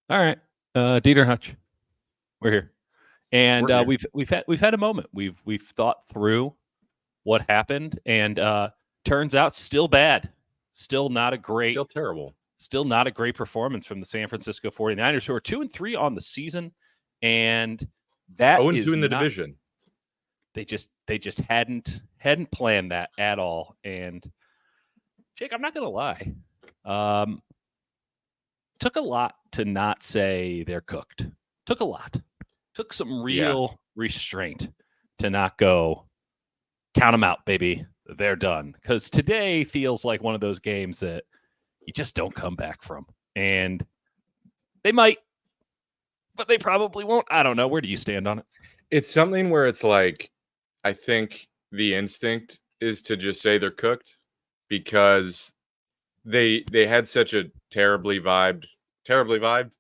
All right, Dieter and Hutch, we're here, and We're here. we've had a moment. We've thought through what happened, and turns out still bad, still not a great, Still terrible. still not a great performance from the San Francisco 49ers, who are 2-3 on the season, and that 0-2 is in the not. division. They just hadn't planned that at all. And Jake, I'm not gonna lie. Took a lot to not say they're cooked. Took a lot. Took some real restraint to not go count them out, baby. They're done. Because today feels like one of those games that you just don't come back from. And they might, but they probably won't. I don't know. Where do you stand on it? It's something where it's like, I think the instinct is to just say they're cooked because they had such a terribly vibed.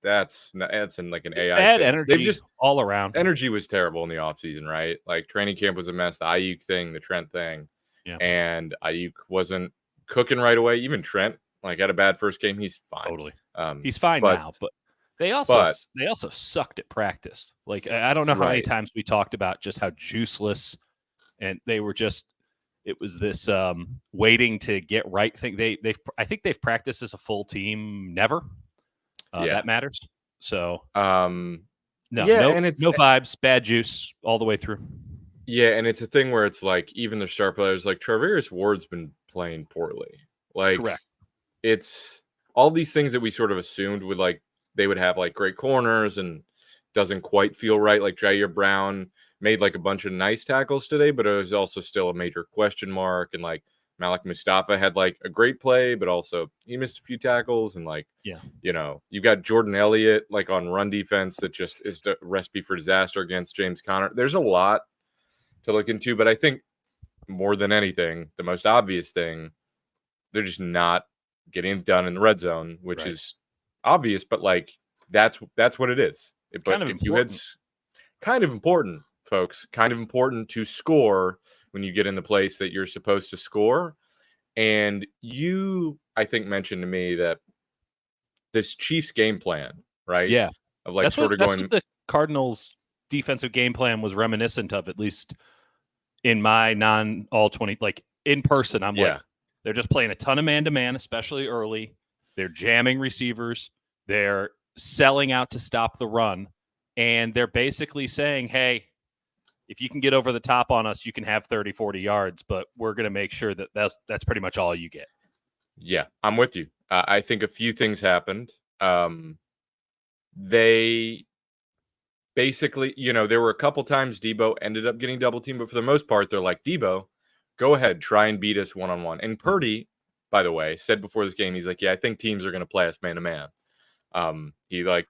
That's in like an AI Bad statement. energy They've just all around. energy was terrible in the offseason, right? Like training camp was a mess. The Ayuk thing, the Trent thing, Yeah. and Ayuk wasn't cooking right away. Even Trent, like had a bad first game. He's fine. Totally. He's fine now, but they also sucked at practice. Like I don't know how many times we talked about just how juiceless, and they were just. It was this waiting to get right thing. I think they've practiced as a full team never. That matters. So no vibes, bad juice all the way through. Yeah, and it's a thing where it's like even the star players, like Travis Ward's been playing poorly. Like Correct. It's all these things that we sort of assumed would like they would have like great corners and doesn't quite feel right. Like Jair Brown made like a bunch of nice tackles today, but it was also still a major question mark. And like Malik Mustafa had like a great play, but also he missed a few tackles. And like, you've got Jordan Elliott like on run defense that just is the recipe for disaster against James Conner. There's a lot to look into, but I think more than anything, the most obvious thing, they're just not getting it done in the red zone, which is obvious, but like that's what it is. But if you had kind of important, folks, kind of important to score when you get in the place that you're supposed to score. And you, I think, mentioned to me that this Chiefs game plan, right? Yeah. Of like that's what the Cardinals defensive game plan was reminiscent of, at least in my non all 20, like in person. I'm like, they're just playing a ton of man-to-man, especially early. They're jamming receivers. They're selling out to stop the run. And they're basically saying, hey, if you can get over the top on us, you can have 30, 40 yards, but we're going to make sure that that's pretty much all you get. Yeah, I'm with you. I think a few things happened. They basically, there were a couple times Debo ended up getting double teamed, but for the most part, they're like, Debo, go ahead, try and beat us one-on-one. And Purdy, by the way, said before this game, he's like, yeah, I think teams are going to play us man-to-man. He like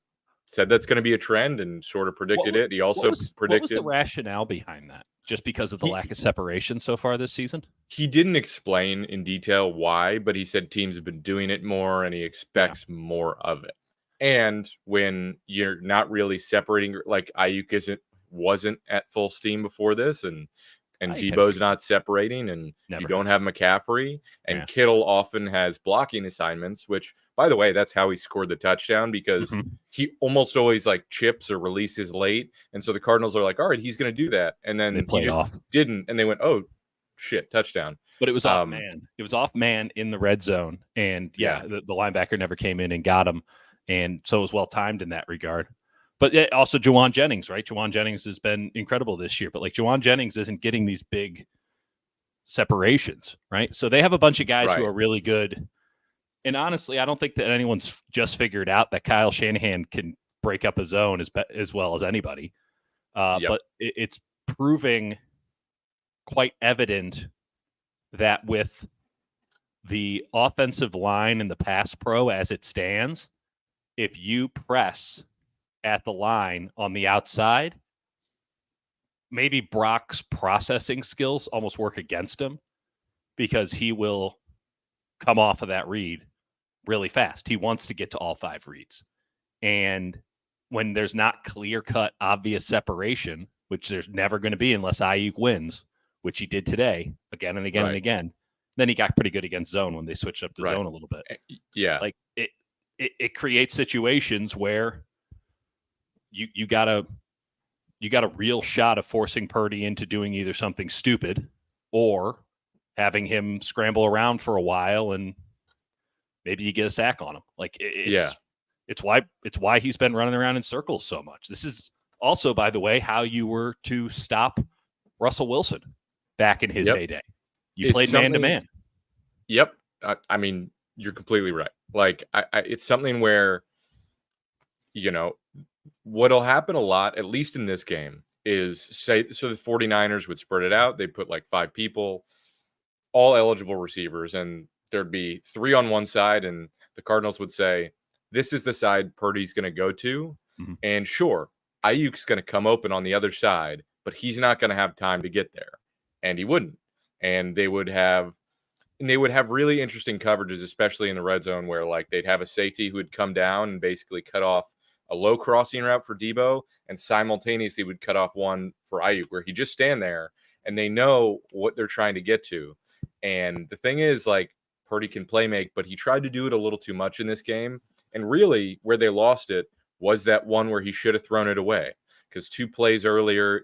said that's going to be a trend and sort of predicted it. He also predicted. What was the rationale behind that? Just because of the lack of separation so far this season? He didn't explain in detail why, but he said teams have been doing it more and he expects more of it. And when you're not really separating, like Ayuk wasn't at full steam before this, and Debo's not separating, and you don't have McCaffrey, and Kittle often has blocking assignments, which, by the way, that's how he scored the touchdown, because he almost always like chips or releases late. And so the Cardinals are like, all right, he's going to do that. And then he just didn't. And they went, oh, shit, touchdown. But it was off man. It was off man in the red zone. And the linebacker never came in and got him. And so it was well timed in that regard. But also Juwan Jennings, right? Juwan Jennings has been incredible this year. But like Juwan Jennings isn't getting these big separations, right? So they have a bunch of guys who are really good. And honestly, I don't think that anyone's just figured out that Kyle Shanahan can break up a zone as well as anybody. But it's proving quite evident that with the offensive line and the pass pro as it stands, if you press at the line on the outside, maybe Brock's processing skills almost work against him, because he will come off of that read really fast. He wants to get to all 5 reads. And when there's not clear-cut, obvious separation, which there's never going to be unless Ayuk wins, which he did today again and again and again, then he got pretty good against zone when they switched up the zone a little bit. Yeah. Like it creates situations where you got a real shot of forcing Purdy into doing either something stupid or having him scramble around for a while and maybe you get a sack on him. Like it's why he's been running around in circles so much. This is also, by the way, how you were to stop Russell Wilson back in his heyday. You played man to man. Yep. I mean, you're completely right. Like it's something where, what'll happen a lot, at least in this game, is so the 49ers would spread it out. They'd put like 5 people, all eligible receivers, and there'd be 3 on one side, and the Cardinals would say, this is the side Purdy's going to go to. Mm-hmm. And sure, Ayuk's going to come open on the other side, but he's not going to have time to get there. And he wouldn't. And they would have really interesting coverages, especially in the red zone, where like they'd have a safety who would come down and basically cut off a low crossing route for Debo, and simultaneously would cut off one for Ayuk, where he just stand there and they know what they're trying to get to. And the thing is, like, Purdy can play make, but he tried to do it a little too much in this game. And really, where they lost it was that one where he should have thrown it away. Because 2 plays earlier,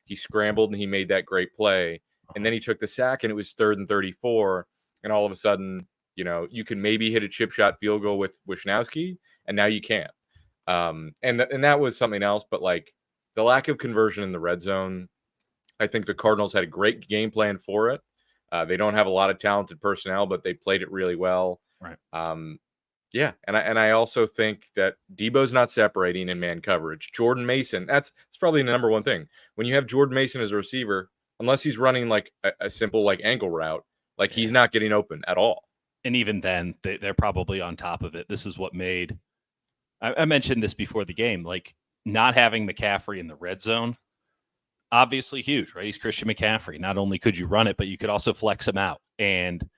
he scrambled and he made that great play. And then he took the sack and it was 3rd and 34. And all of a sudden, you can maybe hit a chip shot field goal with Wishnowski, and now you can't. And that was something else. But like the lack of conversion in the red zone, I think the Cardinals had a great game plan for it. They don't have a lot of talented personnel, but they played it really well. Right. Yeah. And I also think that Debo's not separating in man coverage. Jordan Mason, that's probably the number one thing. When you have Jordan Mason as a receiver, unless he's running like a simple like angle route, like he's not getting open at all. And even then, they're probably on top of it. This is what made, I mentioned this before the game, like not having McCaffrey in the red zone, obviously huge, right? He's Christian McCaffrey. Not only could you run it, but you could also flex him out. And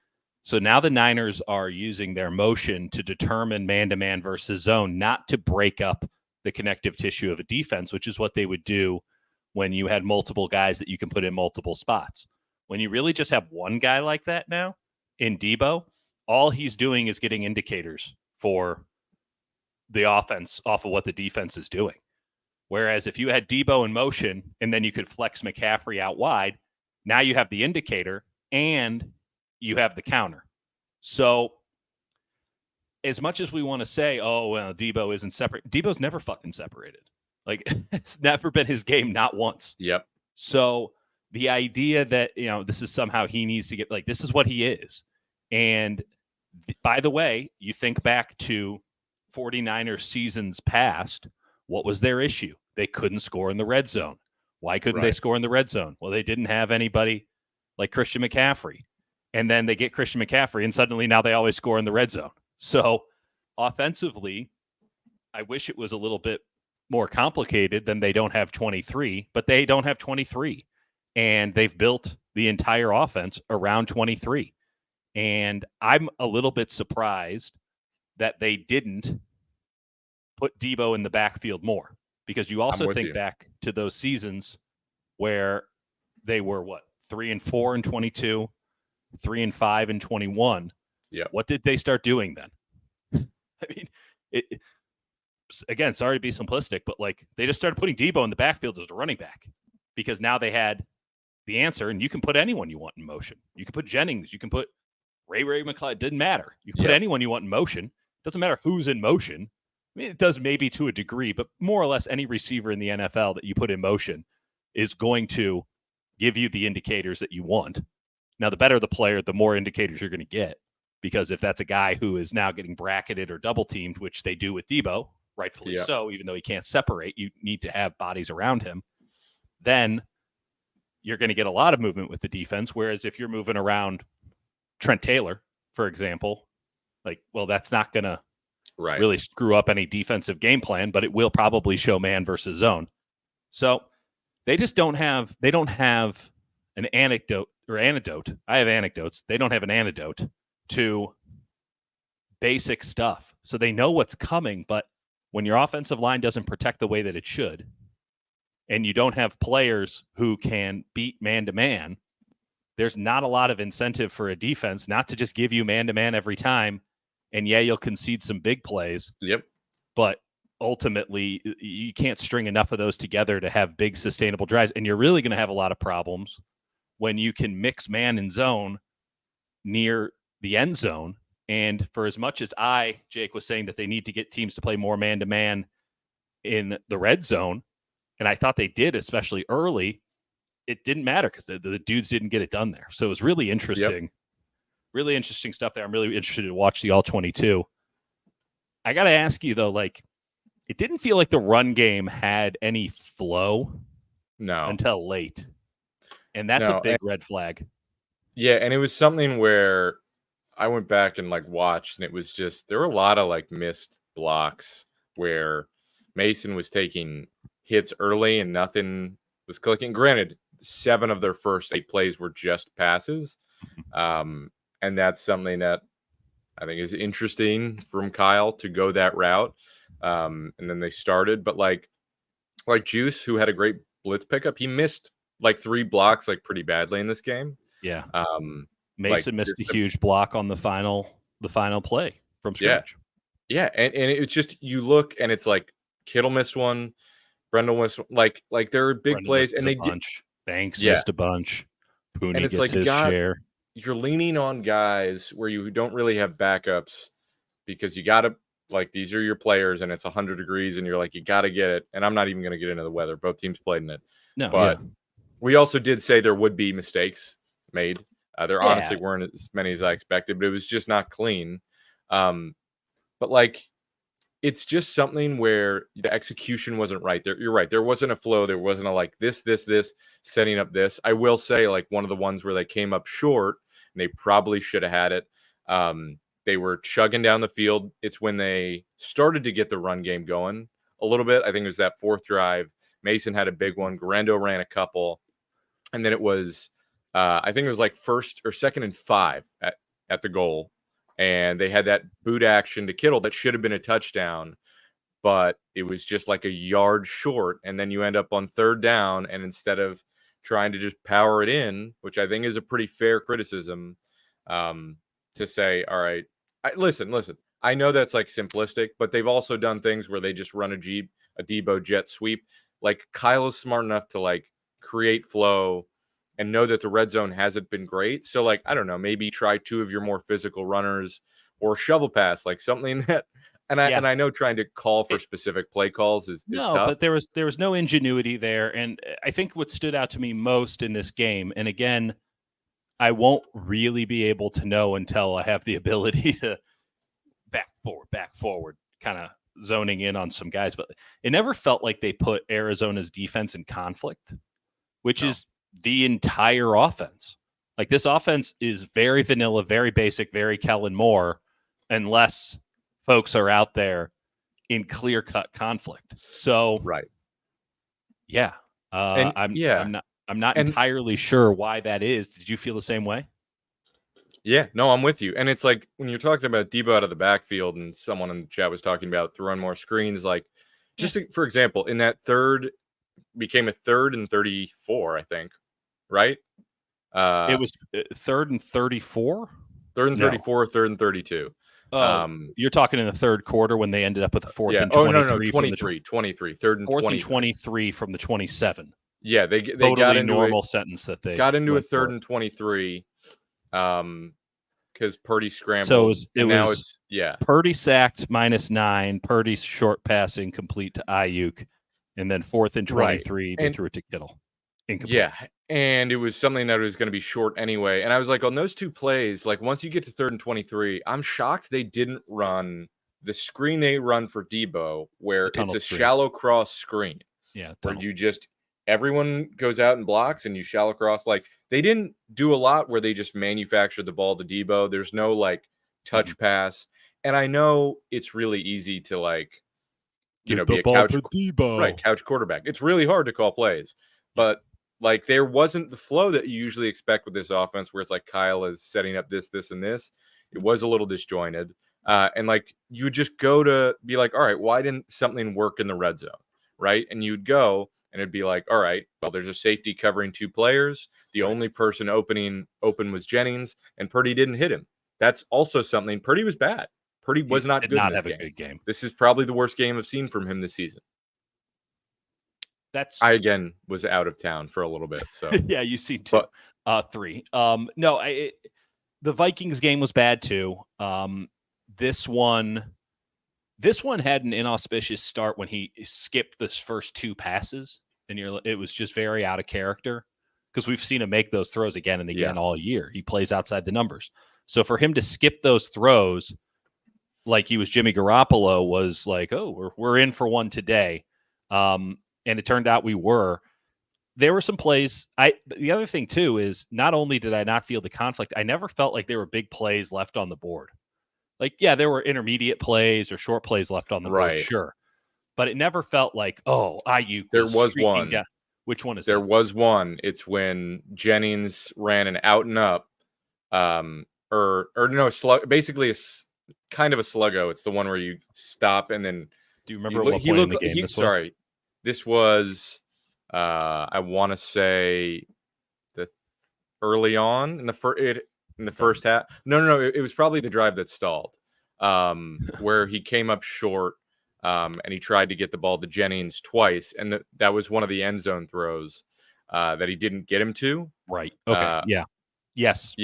so now the Niners are using their motion to determine man-to-man versus zone, not to break up the connective tissue of a defense, which is what they would do when you had multiple guys that you can put in multiple spots. When you really just have one guy like that now in Debo, all he's doing is getting indicators for the offense off of what the defense is doing. Whereas if you had Debo in motion and then you could flex McCaffrey out wide, now you have the indicator and you have the counter. So as much as we want to say, oh, well, Debo isn't separate, Debo's never fucking separated. Like, it's never been his game, not once. Yep. So the idea that, this is somehow he needs to get, like, this is what he is. And by the way, you think back to 49ers seasons past, what was their issue? They couldn't score in the red zone. Why couldn't they score in the red zone? Well, they didn't have anybody like Christian McCaffrey. And then they get Christian McCaffrey, and suddenly now they always score in the red zone. So offensively, I wish it was a little bit more complicated than they don't have 23, but they don't have 23. And they've built the entire offense around 23. And I'm a little bit surprised that they didn't put Debo in the backfield more, because you also think back to those seasons where they were 3-4 in 22, 3-5 in 21. Yeah. What did they start doing then? I mean, again, sorry to be simplistic, but like they just started putting Debo in the backfield as a running back, because now they had the answer, and you can put anyone you want in motion. You can put Jennings, you can put Ray McCloud. It didn't matter. You can put anyone you want in motion. It doesn't matter who's in motion. I mean, it does maybe to a degree, but more or less any receiver in the NFL that you put in motion is going to give you the indicators that you want. Now, the better the player, the more indicators you're going to get, because if that's a guy who is now getting bracketed or double teamed, which they do with Debo, rightfully so, even though he can't separate, you need to have bodies around him, then you're going to get a lot of movement with the defense. Whereas if you're moving around Trent Taylor, for example, that's not going to really screw up any defensive game plan, but it will probably show man versus zone. So they just don't have an anecdote. I have anecdotes. They don't have an antidote to basic stuff. So they know what's coming, but when your offensive line doesn't protect the way that it should, and you don't have players who can beat man-to-man, there's not a lot of incentive for a defense not to just give you man-to-man every time And yeah, you'll concede some big plays. Yep. But ultimately, you can't string enough of those together to have big sustainable drives. And you're really going to have a lot of problems when you can mix man and zone near the end zone. And for as much as Jake, was saying that they need to get teams to play more man-to-man in the red zone, and I thought they did, especially early, it didn't matter because the dudes didn't get it done there. So it was really interesting. Yep. Really interesting stuff there. I'm really interested to watch the All-22. I got to ask you, though, like, it didn't feel like the run game had any flow until late. And that's a big red flag. Yeah, and it was something where I went back and like watched, and it was just there were a lot of like missed blocks where Mason was taking hits early and nothing was clicking. Granted, 7 of their first 8 plays were just passes. And that's something that I think is interesting from Kyle to go that route. And then they started, but like Juice, who had a great blitz pickup, he missed like 3 blocks like pretty badly in this game. Yeah. Mason missed a huge block on the final play from scrimmage. Yeah. And it's just, you look and it's like Kittle missed one, Brendel missed one, like there are big plays, and they bunch. Banks missed a bunch. Pooney gets like his share. You're leaning on guys where you don't really have backups because you got to, like, these are your players and it's 100 degrees and you're like, you got to get it. And I'm not even going to get into the weather. Both teams played in it. No, but we also did say there would be mistakes made. There honestly weren't as many as I expected, but it was just not clean. But like, it's just something where the execution wasn't right. You're right. There wasn't a flow. There wasn't a like this, setting up this. I will say, like, one of the ones where they came up short and they probably should have had it. They were chugging down the field. It's when they started to get the run game going a little bit. I think it was that 4th drive. Mason had a big one. Garendo ran a couple. And then it was, I think it was like 1st or 2nd and 5 at the goal. And they had that boot action to Kittle that should have been a touchdown, but it was just like a yard short. And then you end up on 3rd down. And instead of trying to just power it in, which I think is a pretty fair criticism, to say, all right, listen, I know that's like simplistic, but they've also done things where they just run a Debo jet sweep. Like, Kyle is smart enough to like create flow and know that the red zone hasn't been great. So, like, I don't know, maybe try 2 of your more physical runners or shovel pass, like something that, and I know trying to call for specific play calls is tough. But there was no ingenuity there. And I think what stood out to me most in this game, and again, I won't really be able to know until I have the ability to back forward, kind of zoning in on some guys, but it never felt like they put Arizona's defense in conflict, which is the entire offense. Like, this offense is very vanilla, very basic, very Kellen Moore, unless folks are out there in clear-cut conflict. So, I'm not entirely sure why that is. Did you feel the same way? Yeah, no, I'm with you. And it's like, when you're talking about Debo out of the backfield, and someone in the chat was talking about throwing more screens, like, just for example, in that became a 3rd and 34, I think. Right? It was 3rd and 34? 3rd and 34, 3rd and 32. You're talking in the 3rd quarter when they ended up with a 4th and 23. 23. 3rd and 4th and 23 from the 27. Yeah, they totally got into normal sentence that they got into a 3rd and 23 because Purdy scrambled. So it was Purdy sacked -9, Purdy short passing complete to Ayuk, and then 4th and 23 they threw it to Kittle. Incomplete. Yeah, and it was something that was going to be short anyway. And I was like, on those 2 plays, like, once you get to 3rd and 23, I'm shocked they didn't run the screen they run for Debo, where it's a shallow cross screen. Yeah, where you just, everyone goes out and blocks and you shallow cross. Like, they didn't do a lot where they just manufactured the ball to Debo. There's no like touch pass. And I know it's really easy to like, be a couch quarterback. It's really hard to call plays, but like, there wasn't the flow that you usually expect with this offense, where it's like Kyle is setting up this, and this. It was a little disjointed. And like, you would just go to be like, all right, why didn't something work in the red zone? Right. And you'd go and it'd be like, all right, well, there's a safety covering 2 players. The only person open was Jennings, and Purdy didn't hit him. That's also something. Purdy was bad. Purdy was not did good in not this have a game. good game. This is probably the worst game I've seen from him this season. I again was out of town for a little bit, so yeah, you see two, 3. No, the Vikings game was bad too. This one had an inauspicious start when he skipped those first 2 passes, and it was just very out of character because we've seen him make those throws again and again all year. He plays outside the numbers, so for him to skip those throws like he was Jimmy Garoppolo was like, oh, we're in for one today, and it turned out we were. There were some plays. The other thing too is not only did I not feel the conflict, I never felt like there were big plays left on the board. Like, yeah, there were intermediate plays or short plays left on the board, sure, but it never felt like, oh, Ayuk there was one. down. Which one is there that? was one. It's when Jennings ran an out and up, or no slug, basically kind of a sluggo. It's the one where you stop and then. Do you remember what point in the game this was? Sorry, this was. I want to say the early on in the first half. No. It was probably the drive that stalled, where he came up short, and he tried to get the ball to Jennings twice, and that was one of the end zone throws that he didn't get him to. Right. Okay. Yeah. Yes.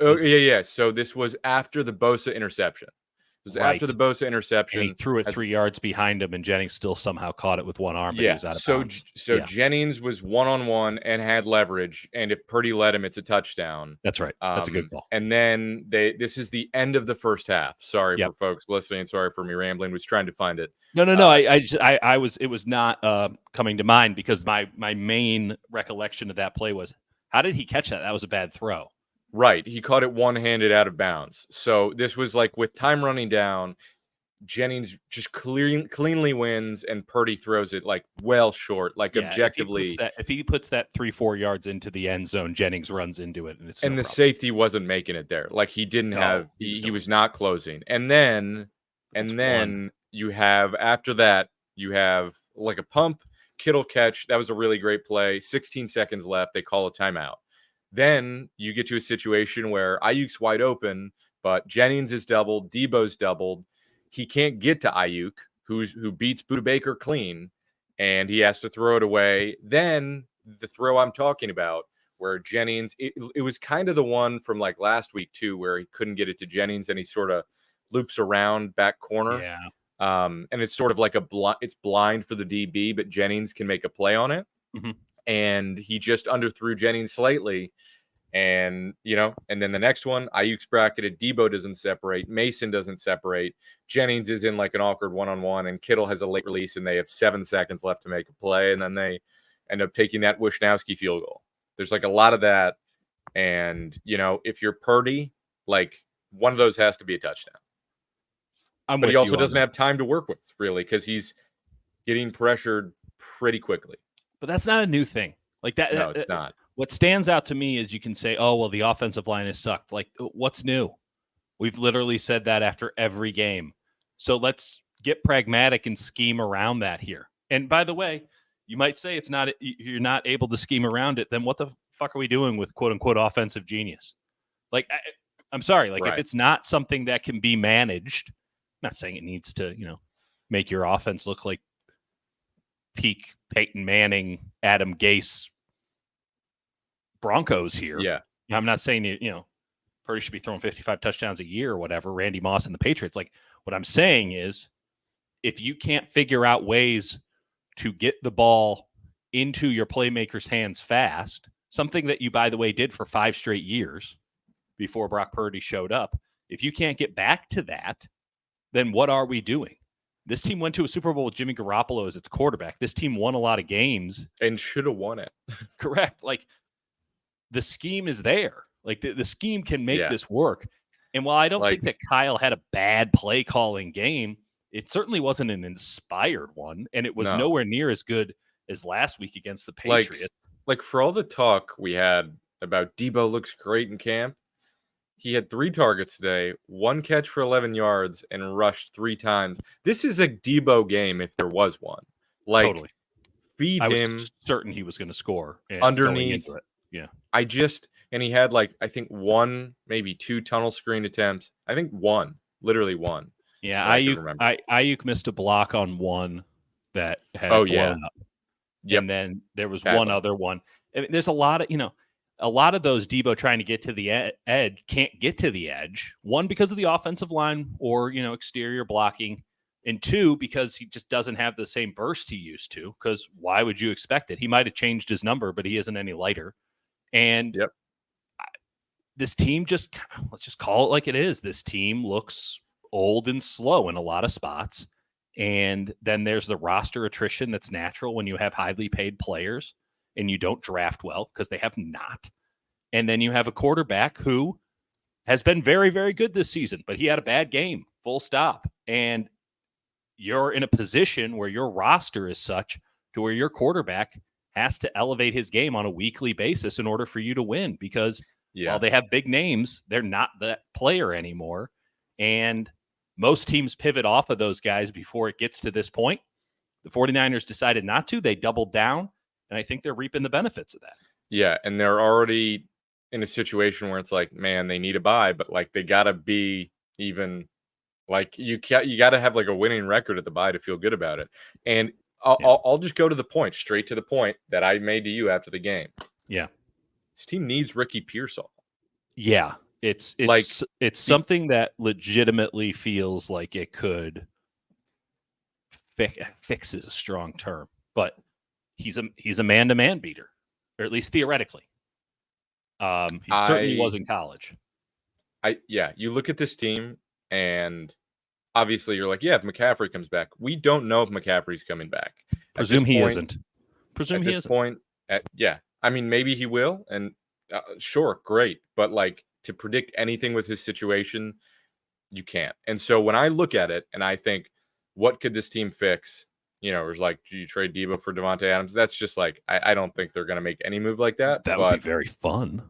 Oh, yeah. So this was after the Bosa interception. After the Bosa interception. And he threw it 3 yards behind him, and Jennings still somehow caught it with one arm, but he was out of bounds. So Jennings was one-on-one and had leverage, and if Purdy let him, it's a touchdown. That's right. That's a good call. And then this is the end of the first half. Sorry for folks listening. Sorry for me rambling. Was trying to find it. No. It was not coming to mind because my main recollection of that play was, how did he catch that? That was a bad throw. Right. He caught it one-handed out of bounds. So this was like with time running down, Jennings just cleanly wins, and Purdy throws it like well short, like objectively. If he puts that 3-4 yards into the end zone, Jennings runs into it, and it's the safety wasn't making it there. Like he didn't have. He was not closing. And then you have after that you have like a pump Kittle catch. That was a really great play. 16 seconds left. They call a timeout. Then you get to a situation where Ayuk's wide open, but Jennings is doubled, Debo's doubled. He can't get to Ayuk, who beats Budda Baker clean, and he has to throw it away. Then the throw I'm talking about, where Jennings, it was kind of the one from like last week too, where he couldn't get it to Jennings, and he sort of loops around back corner. Yeah. And it's sort of like it's blind for the DB, but Jennings can make a play on it. Mm-hmm. And he just underthrew Jennings slightly. And, and then the next one, Ayuk's bracketed, Debo doesn't separate, Mason doesn't separate, Jennings is in like an awkward one-on-one, and Kittle has a late release, and they have 7 seconds left to make a play, and then they end up taking that Wishnowsky field goal. There's like a lot of that, and, if you're Purdy, like one of those has to be a touchdown. But he also doesn't have time to work with, really, because he's getting pressured pretty quickly. But that's not a new thing. Like that. No, it's not. What stands out to me is you can say, oh, well, the offensive line has sucked. Like, what's new? We've literally said that after every game. So let's get pragmatic and scheme around that here. And by the way, you might say you're not able to scheme around it. Then what the fuck are we doing with quote unquote offensive genius? Like, I'm sorry. Like, if it's not something that can be managed, I'm not saying it needs to, make your offense look like peak Peyton Manning, Adam Gase, Broncos here. Yeah. I'm not saying, Purdy should be throwing 55 touchdowns a year or whatever, Randy Moss and the Patriots. Like, what I'm saying is, if you can't figure out ways to get the ball into your playmakers' hands fast, something that you, by the way, did for 5 straight years before Brock Purdy showed up, if you can't get back to that, then what are we doing? This team went to a Super Bowl with Jimmy Garoppolo as its quarterback. This team won a lot of games. And should have won it. Correct. Like, the scheme is there. Like, the scheme can make this work. And while I don't think that Kyle had a bad play calling game, it certainly wasn't an inspired one. And it was nowhere near as good as last week against the Patriots. Like for all the talk we had about Debo looks great in camp, he had 3 targets today, 1 catch for 11 yards, and rushed 3 times. This is a Debo game if there was one. Like, totally. Feed I him. was certain he was going to score underneath. Into it. Yeah. And he had I think 1, maybe 2 tunnel screen attempts. I think 1, literally 1. Yeah, that I can remember. Ayuk missed a block on one that had Oh it yeah, blown up, yep, and then there was bad one luck. other one. I mean, there's a lot of those Debo trying to get to the edge can't get to the edge. One, because of the offensive line or exterior blocking, and two, because he just doesn't have the same burst he used to. Because why would you expect it? He might have changed his number, but he isn't any lighter. And Yep. this team let's just call it like it is. This team looks old and slow in a lot of spots. And then there's the roster attrition that's natural when you have highly paid players and you don't draft well, because they have not. And then you have a quarterback who has been very, very good this season, but he had a bad game, full stop. And you're in a position where your roster is such to where your quarterback has to elevate his game on a weekly basis in order for you to win, because while Yeah. they have big names, they're not that player anymore. And most teams pivot off of those guys before it gets to this point. The 49ers decided not to. They doubled down, and I think they're reaping the benefits of that. Yeah, and they're already in a situation where it's like, man, they need a buy, but like they gotta be even like you gotta have like a winning record at the buy to feel good about it. And Yeah. I'll just go to the point, straight to the point that I made to you after the game. Yeah. This team needs Ricky Pearsall. Yeah. It's Like be, something that legitimately feels like it could fix is a strong term, but he's a man-to-man beater, or at least theoretically. He certainly was in college. yeah, you look at this team and obviously you're like, yeah, if McCaffrey comes back, we don't know if McCaffrey's coming back. Presume he isn't. Yeah, I mean, maybe he will, and sure, great, but like to predict anything with his situation, you can't. And so when I look at it and I think, what could this team fix? It's like, do you trade Debo for Devontae Adams? That's just like, I don't think they're going to make any move like that. That would be but very fun.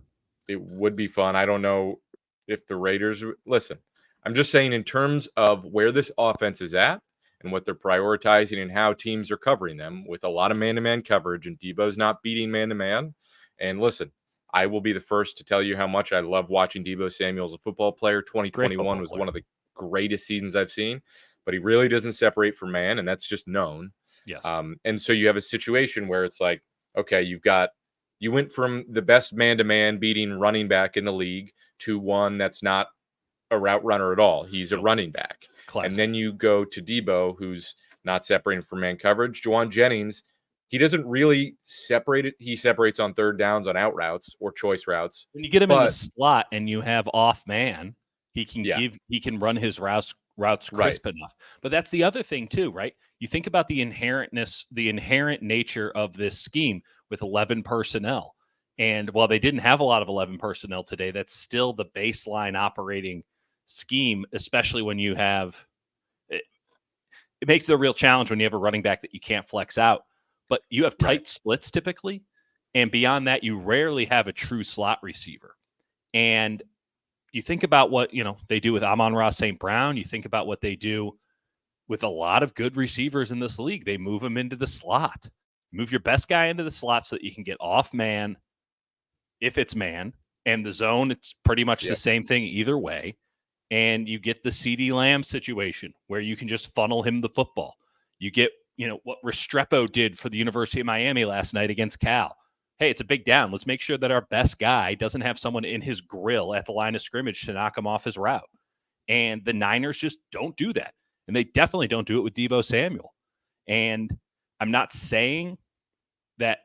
It would be fun. I don't know if the Raiders listen. I'm just saying, in terms of where this offense is at and what they're prioritizing and how teams are covering them with a lot of man-to-man coverage, and Debo's not beating man-to-man. And listen, I will be the first to tell you how much I love watching Debo Samuel as a football player. 2021 was one of the greatest seasons I've seen, but he really doesn't separate from man, and that's just known. Yes. And so you have a situation where it's like, okay, you went from the best man-to-man beating running back in the league to one that's not a route runner at all. He's a running back. Classic. And then you go to Debo, who's not separating from man coverage. Juwan Jennings, he doesn't really separate it. He separates on third downs on out routes or choice routes. When you get him in the slot and you have off man, he can run his routes crisp enough. But that's the other thing too, right? You think about the inherent nature of this scheme with 11 personnel. And while they didn't have a lot of 11 personnel today, that's still the baseline operating scheme, especially when you have it makes it a real challenge when you have a running back that you can't flex out. But you have tight splits typically, and beyond that, you rarely have a true slot receiver. And you think about what they do with Amon-Ra St. Brown. You think about what they do with a lot of good receivers in this league. They move them into the slot. Move your best guy into the slot so that you can get off man if it's man. And the zone, it's pretty much the same thing either way. And you get the CeeDee Lamb situation where you can just funnel him the football. You get, what Restrepo did for the University of Miami last night against Cal. Hey, it's a big down. Let's make sure that our best guy doesn't have someone in his grill at the line of scrimmage to knock him off his route. And the Niners just don't do that. And they definitely don't do it with Debo Samuel. And I'm not saying that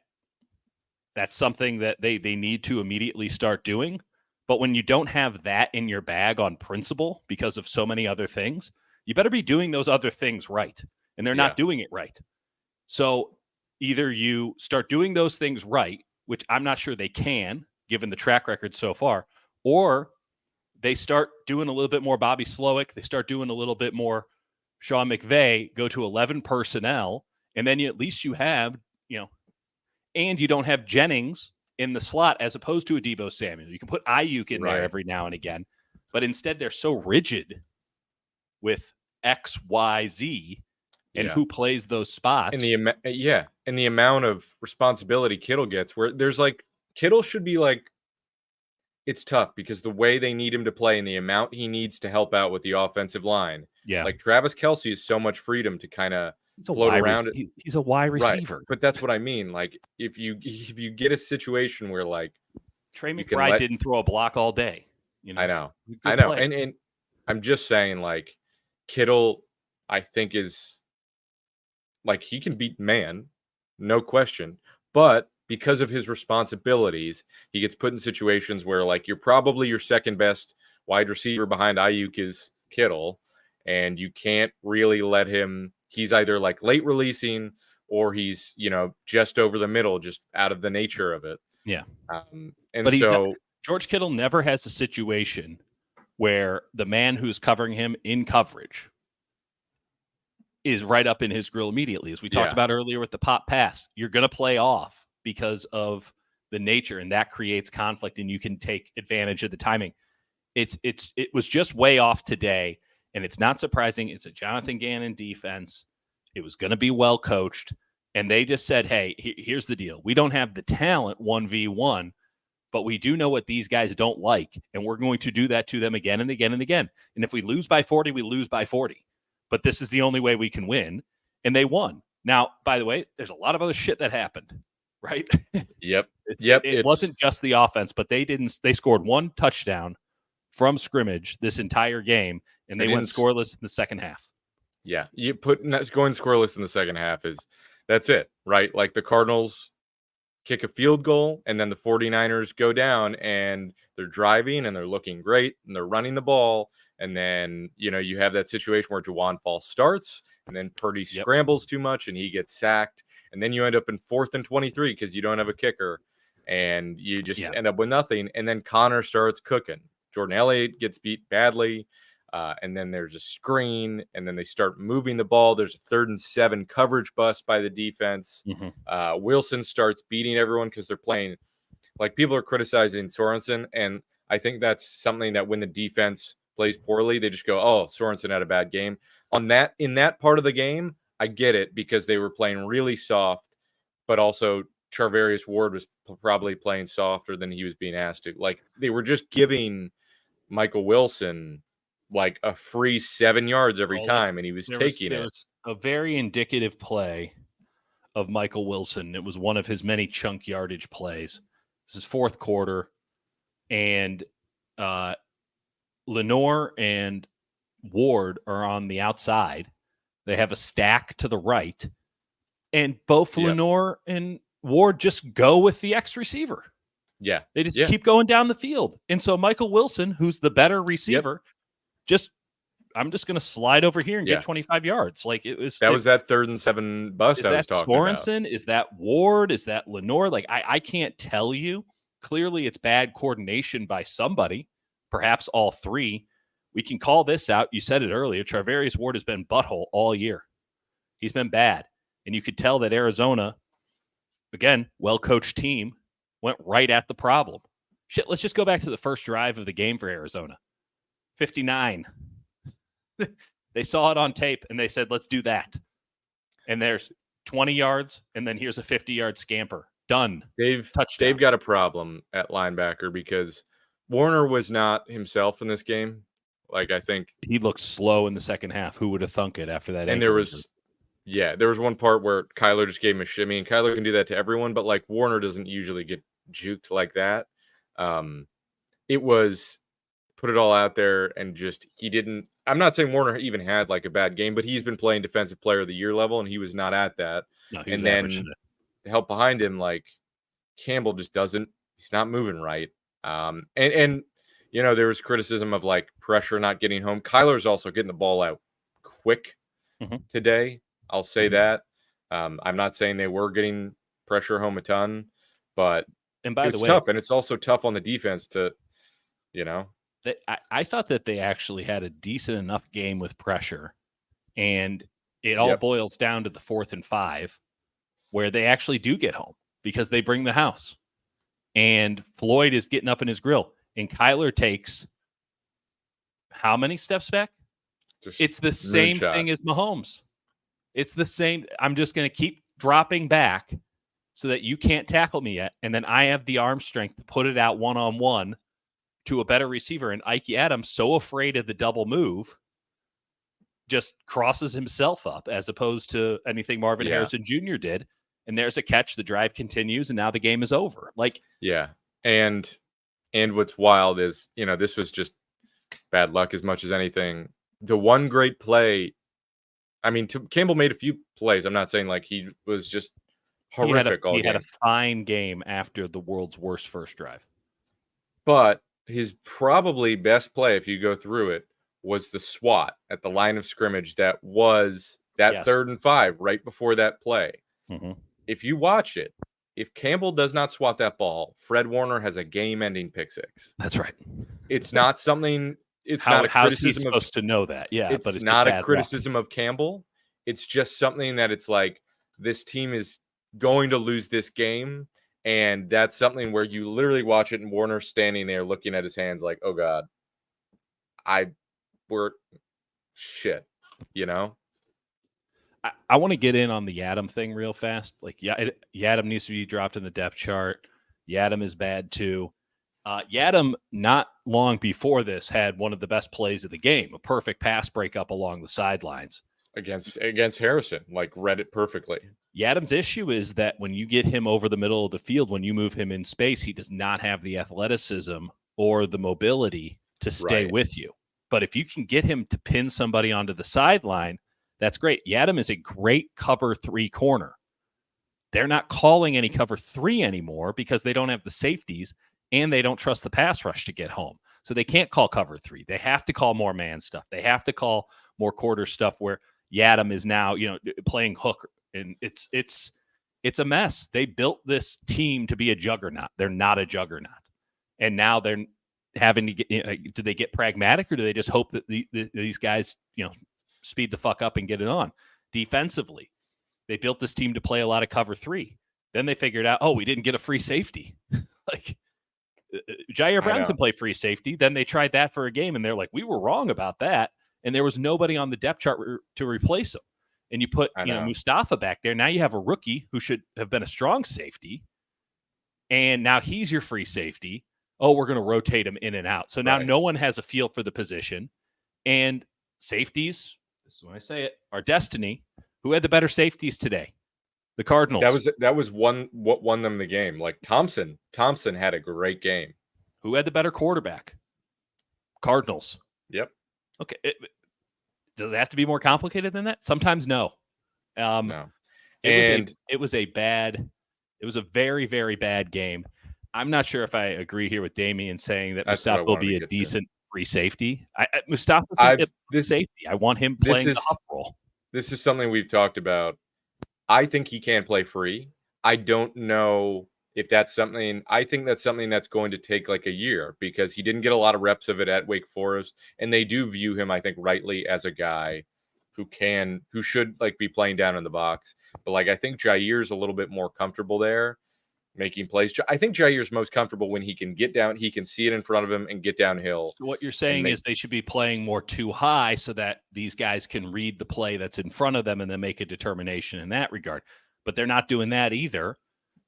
that's something that they need to immediately start doing. But when you don't have that in your bag on principle because of so many other things, you better be doing those other things right. And they're not doing it right. So either you start doing those things right, which I'm not sure they can, given the track record so far, or they start doing a little bit more Bobby Slowick. They start doing a little bit more Sean McVay, go to 11 personnel, and then at least you have, and you don't have Jennings in the slot as opposed to a Debo Samuel. You can put Ayuk in there every now and again, but instead they're so rigid with X, Y, Z, and who plays those spots. And the amount of responsibility Kittle gets, where there's like, Kittle should be like it's tough because the way they need him to play and the amount he needs to help out with the offensive line, Yeah. like Travis Kelce has so much freedom to kind of He's a float wide around it. he's a wide Right. receiver. But that's what I mean. Like if you get a situation where like Trey you can McBride let didn't throw a block all day. I know. I Good know. play. And I'm just saying like Kittle I think is like he can beat man, no question. But because of his responsibilities, he gets put in situations where like you're probably your second best wide receiver behind Ayuk is Kittle, and you can't really let him. He's either like late releasing or he's just over the middle, just out of the nature of it. Yeah. And But so George Kittle never has a situation where the man who's covering him in coverage is right up in his grill immediately. As we talked about earlier with the pop pass, you're going to play off because of the nature, and that creates conflict, and you can take advantage of the timing. It was just way off today, and it's not surprising. It's a Jonathan Gannon defense. It was going to be well coached, and they just said, hey, here's the deal. We don't have the talent 1v1, but we do know what these guys don't like, and we're going to do that to them again and again and again. And if we lose by 40, we lose by 40. But this is the only way we can win, and they won. Now, by the way, there's a lot of other shit that happened, right? Yep. It wasn't just the offense, but they scored one touchdown from scrimmage this entire game, and they went scoreless in the second half. Yeah, you put going scoreless in the second half that's it, right? Like the Cardinals kick a field goal, and then the 49ers go down, and they're driving, and they're looking great, and they're running the ball, and then you have that situation where Jawan false starts, and then Purdy scrambles too much, and he gets sacked, and then you end up in 4th and 23 because you don't have a kicker, and you just end up with nothing, and then Connor starts cooking. Jordan Elliott gets beat badly. And then there's a screen, and then they start moving the ball. There's a 3rd and 7 coverage bust by the defense. Wilson starts beating everyone because they're playing like people are criticizing Sorensen, and I think that's something that when the defense plays poorly, they just go, "Oh, Sorensen had a bad game." In that part of the game, I get it because they were playing really soft, but also Charvarius Ward was probably playing softer than he was being asked to. Like they were just giving Michael Wilson like a free 7 yards every time, and he was taking it. There was a very indicative play of Michael Wilson. It was one of his many chunk yardage plays. This is 4th quarter, and Lenore and Ward are on the outside. They have a stack to the right, and both Lenore and Ward just go with the X receiver. Yeah. They just keep going down the field. And so Michael Wilson, who's the better receiver, I'm just going to slide over here and get 25 yards. Like was that 3rd and 7 bust I was talking about. Is that Sorensen? Is that Ward? Is that Lenore? Like I can't tell you. Clearly it's bad coordination by somebody, perhaps all three. We can call this out. You said it earlier. Charvarius Ward has been butthole all year. He's been bad. And you could tell that Arizona, again, well-coached team, went right at the problem. Shit, let's just go back to the first drive of the game for Arizona. 59. They saw it on tape, and they said, let's do that. And there's 20 yards, and then here's a 50-yard scamper. Done. Touchdown. They've got a problem at linebacker because Warner was not himself in this game. Like, I think he looked slow in the second half. Who would have thunk it after that? And there was one part where Kyler just gave him a shimmy, and Kyler can do that to everyone, but like Warner doesn't usually get juked like that. It was put it all out there, and just he didn't. I'm not saying Warner even had like a bad game, but he's been playing Defensive Player of the Year level, and he was not at that. No, and then the help behind him, like Campbell just doesn't. He's not moving right. And there was criticism of like pressure not getting home. Kyler's also getting the ball out quick today. I'll say that. I'm not saying they were getting pressure home a ton, but it's tough, and it's also tough on the defense to, I thought that they actually had a decent enough game with pressure, and it all boils down to the 4th and 5, where they actually do get home because they bring the house, and Floyd is getting up in his grill, and Kyler takes how many steps back? It's the same thing as Mahomes. It's the same. I'm just going to keep dropping back so that you can't tackle me yet, and then I have the arm strength to put it out one-on-one to a better receiver, and Ike Adams, so afraid of the double move, just crosses himself up as opposed to anything Marvin Harrison Jr. did. And there's a catch. The drive continues, and now the game is over. And what's wild is, this was just bad luck as much as anything. The one great play, Campbell made a few plays. I'm not saying like he was just horrific all game. He had a fine game after the world's worst first drive. But his probably best play, if you go through it, was the swat at the line of scrimmage that was that 3rd and 5 right before that play. Mm-hmm. If you watch it, if Campbell does not swat that ball, Fred Warner has a game-ending pick six. That's right. It's not something. It's not a how's he supposed to know that? Yeah, but it's not a criticism of Campbell. It's just something that it's like this team is going to lose this game, and that's something where you literally watch it, and Warner's standing there looking at his hands like, "Oh God, we're shit," I want to get in on the Yadam thing real fast. Like, Yadam needs to be dropped in the depth chart. Yadam is bad too. Yadam, not long before this, had one of the best plays of the game, a perfect pass breakup along the sidelines. Against Harrison, like read it perfectly. Yadam's issue is that when you get him over the middle of the field, when you move him in space, he does not have the athleticism or the mobility to stay with you. But if you can get him to pin somebody onto the sideline, that's great. Yadam is a great cover 3 corner. They're not calling any cover 3 anymore because they don't have the safeties and they don't trust the pass rush to get home. So they can't call cover 3. They have to call more man stuff. They have to call more quarter stuff where Yadam is now, playing hook. And it's a mess. They built this team to be a juggernaut. They're not a juggernaut. And now they're having to get, do they get pragmatic, or do they just hope that these guys, speed the fuck up and get it on? Defensively, they built this team to play a lot of cover 3. Then they figured out, we didn't get a free safety. Like, Jair Brown can play free safety. Then they tried that for a game, and they're like, we were wrong about that. And there was nobody on the depth chart to replace him. And you put Mustafa back there. Now you have a rookie who should have been a strong safety, and now he's your free safety. We're going to rotate him in and out. So now no one has a feel for the position. And safeties, this is when I say it, our destiny. Who had the better safeties today? The Cardinals. That was what won them the game. Like Thompson had a great game. Who had the better quarterback? Cardinals. Yep. Okay. Does it have to be more complicated than that? Sometimes no. No. It was a very, very bad game. I'm not sure if I agree here with Damian saying that Mustafa will be a decent free safety. Mustafa's a safety. I want him playing the off role. This is something we've talked about. I think he can play free. I don't know if that's something. I think that's something that's going to take like a year, because he didn't get a lot of reps of it at Wake Forest, and they do view him, I think, rightly as a guy who should like be playing down in the box. But like, I think Jair's a little bit more comfortable there making plays. I think Jair's most comfortable when he can get down, he can see it in front of him and get downhill. So what you're saying is they should be playing more too high so that these guys can read the play that's in front of them and then make a determination in that regard. But they're not doing that either,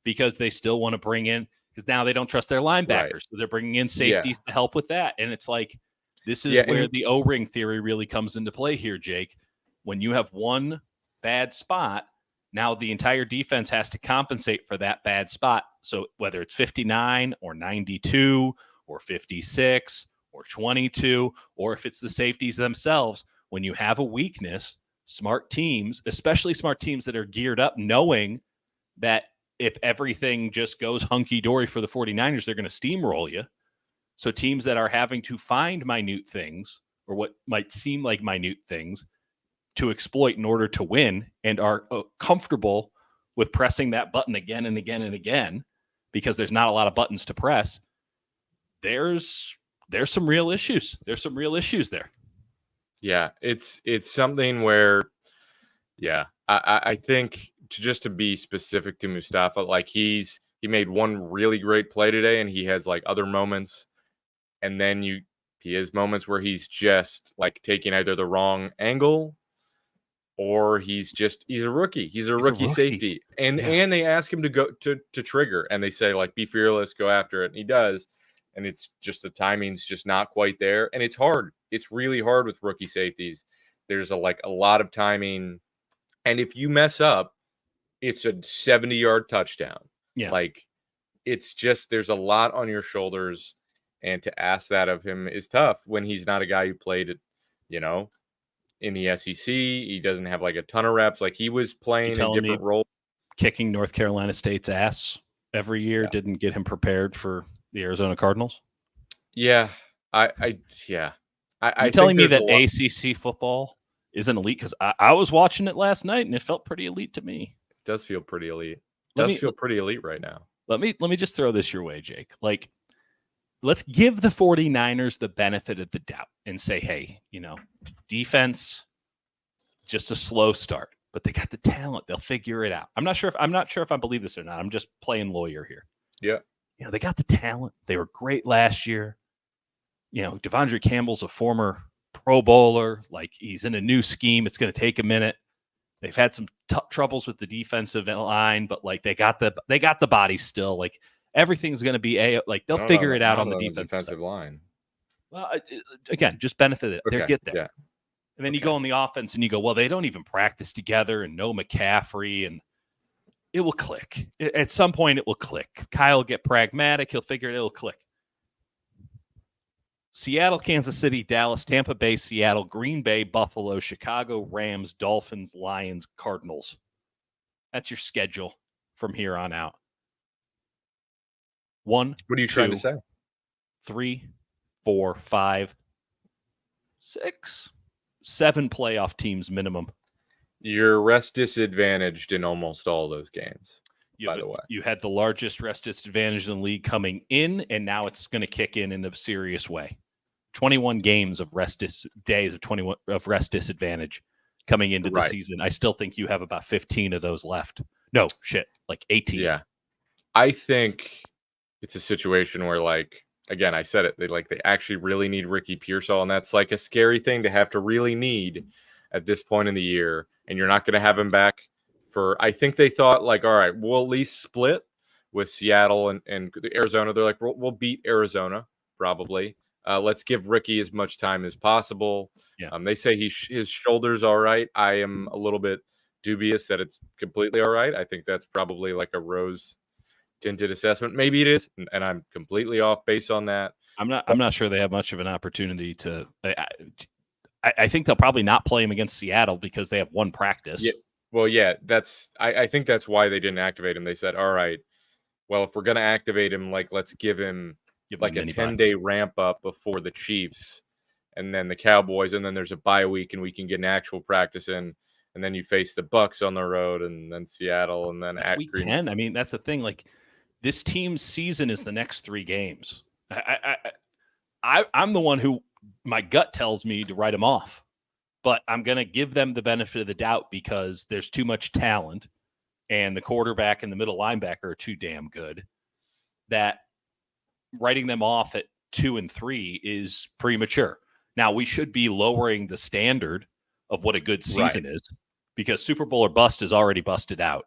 because they still want to bring in, because now they don't trust their linebackers. So they're bringing in safeties to help with that. And it's like, this is where the O-ring theory really comes into play here, Jake. When you have one bad spot, now the entire defense has to compensate for that bad spot. So whether it's 59 or 92 or 56 or 22, or if it's the safeties themselves, when you have a weakness, smart teams, especially smart teams that are geared up knowing that if everything just goes hunky-dory for the 49ers, they're going to steamroll you. So teams that are having to find minute things, or what might seem like minute things, to exploit in order to win, and are comfortable with pressing that button again and again and again, because there's not a lot of buttons to press, there's some real issues. There's some real issues there. Yeah, it's something where, I think to be specific to Mustafa, like he made one really great play today, and he has like other moments, and then he has moments where he's just like taking either the wrong angle, or he's a rookie. He's a rookie safety. And they ask him to go to trigger, and they say like, be fearless, go after it. And he does. and it's just the timing's just not quite there. And it's hard. It's really hard with rookie safeties. There's a lot of timing. And if you mess up, it's a 70-yard touchdown. Yeah. Like, it's just, there's a lot on your shoulders. And to ask that of him is tough when he's not a guy who played it, in the SEC. He doesn't have like a ton of reps. Like, he was playing in different roles. Kicking North Carolina State's ass every year didn't get him prepared for the Arizona Cardinals? Yeah. I You're telling me that ACC football isn't elite? Because I was watching it last night and it felt pretty elite to me. It does feel pretty elite. It does feel pretty elite right now. Let me just throw this your way, Jake. Like, let's give the 49ers the benefit of the doubt and say, hey, defense, just a slow start, but they got the talent. They'll figure it out. I'm not sure if I believe this or not. I'm just playing lawyer here. Yeah. They got the talent. They were great last year. Devondre Campbell's a former Pro Bowler. Like, he's in a new scheme. It's going to take a minute. They've had some troubles with the defensive line, but like they got the body still. Like, everything's going to be they'll figure it out on the defensive line. Well, again, just benefit it. Okay, They'll get there. Yeah. And then you go on the offense and you go, well, they don't even practice together, and no McCaffrey, and it will click. At some point, it will click. Kyle will get pragmatic. He'll figure it'll click. Seattle, Kansas City, Dallas, Tampa Bay, Seattle, Green Bay, Buffalo, Chicago, Rams, Dolphins, Lions, Cardinals. That's your schedule from here on out. 1, what are you trying to say? 3, 4, 5, 6, 7 playoff teams minimum. You're rest disadvantaged in almost all those games, by the way. You had the largest rest disadvantage in the league coming in, and now it's going to kick in a serious way. 21 games of days of 21 of rest disadvantage coming into the season. I still think you have about 15 of those left. No, shit, like 18. Yeah. I think it's a situation where, like, again, I said it, they actually really need Ricky Pearsall, and that's like a scary thing to have to really need at this point in the year. And you're not going to have him back for, I think they thought, like, all right, we'll at least split with Seattle and Arizona. They're like, we'll beat Arizona probably. Let's give Ricky as much time as possible. Yeah. They say his shoulder's all right. I am a little bit dubious that it's completely all right. I think that's probably like a rose tinted assessment. Maybe it is, and I'm completely off based on that. I'm not sure they have much of an opportunity to. I think they'll probably not play him against Seattle because they have one practice. Yeah. Well, yeah, I think that's why they didn't activate him. They said, all right, well, if we're going to activate him, like, let's give him like a 10-day ramp up before the Chiefs and then the Cowboys, and then there's a bye week and we can get an actual practice in, and then you face the Bucks on the road and then Seattle and then at week 10. I mean, that's the thing. Like, this team's season is the next 3 games. I'm the one who my gut tells me to write them off, but I'm going to give them the benefit of the doubt because there's too much talent and the quarterback and the middle linebacker are too damn good that writing them off at 2 and 3 is premature. Now, we should be lowering the standard of what a good season is because Super Bowl or bust is already busted out.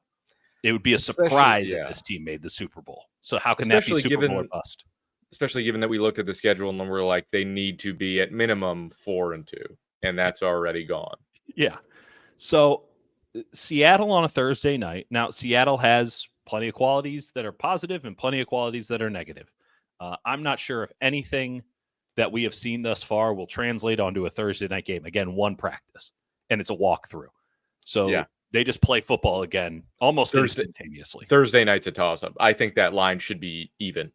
It would be a surprise if this team made the Super Bowl. So how can that be Super Bowl or bust? Especially given that we looked at the schedule and we're like, they need to be at minimum 4-2, and that's already gone. Yeah. So Seattle on a Thursday night. Now, Seattle has plenty of qualities that are positive and plenty of qualities that are negative. I'm not sure if anything that we have seen thus far will translate onto a Thursday night game. Again, one practice, and it's a walkthrough. So they just play football again almost instantaneously. Thursday night's a toss-up. I think that line should be even.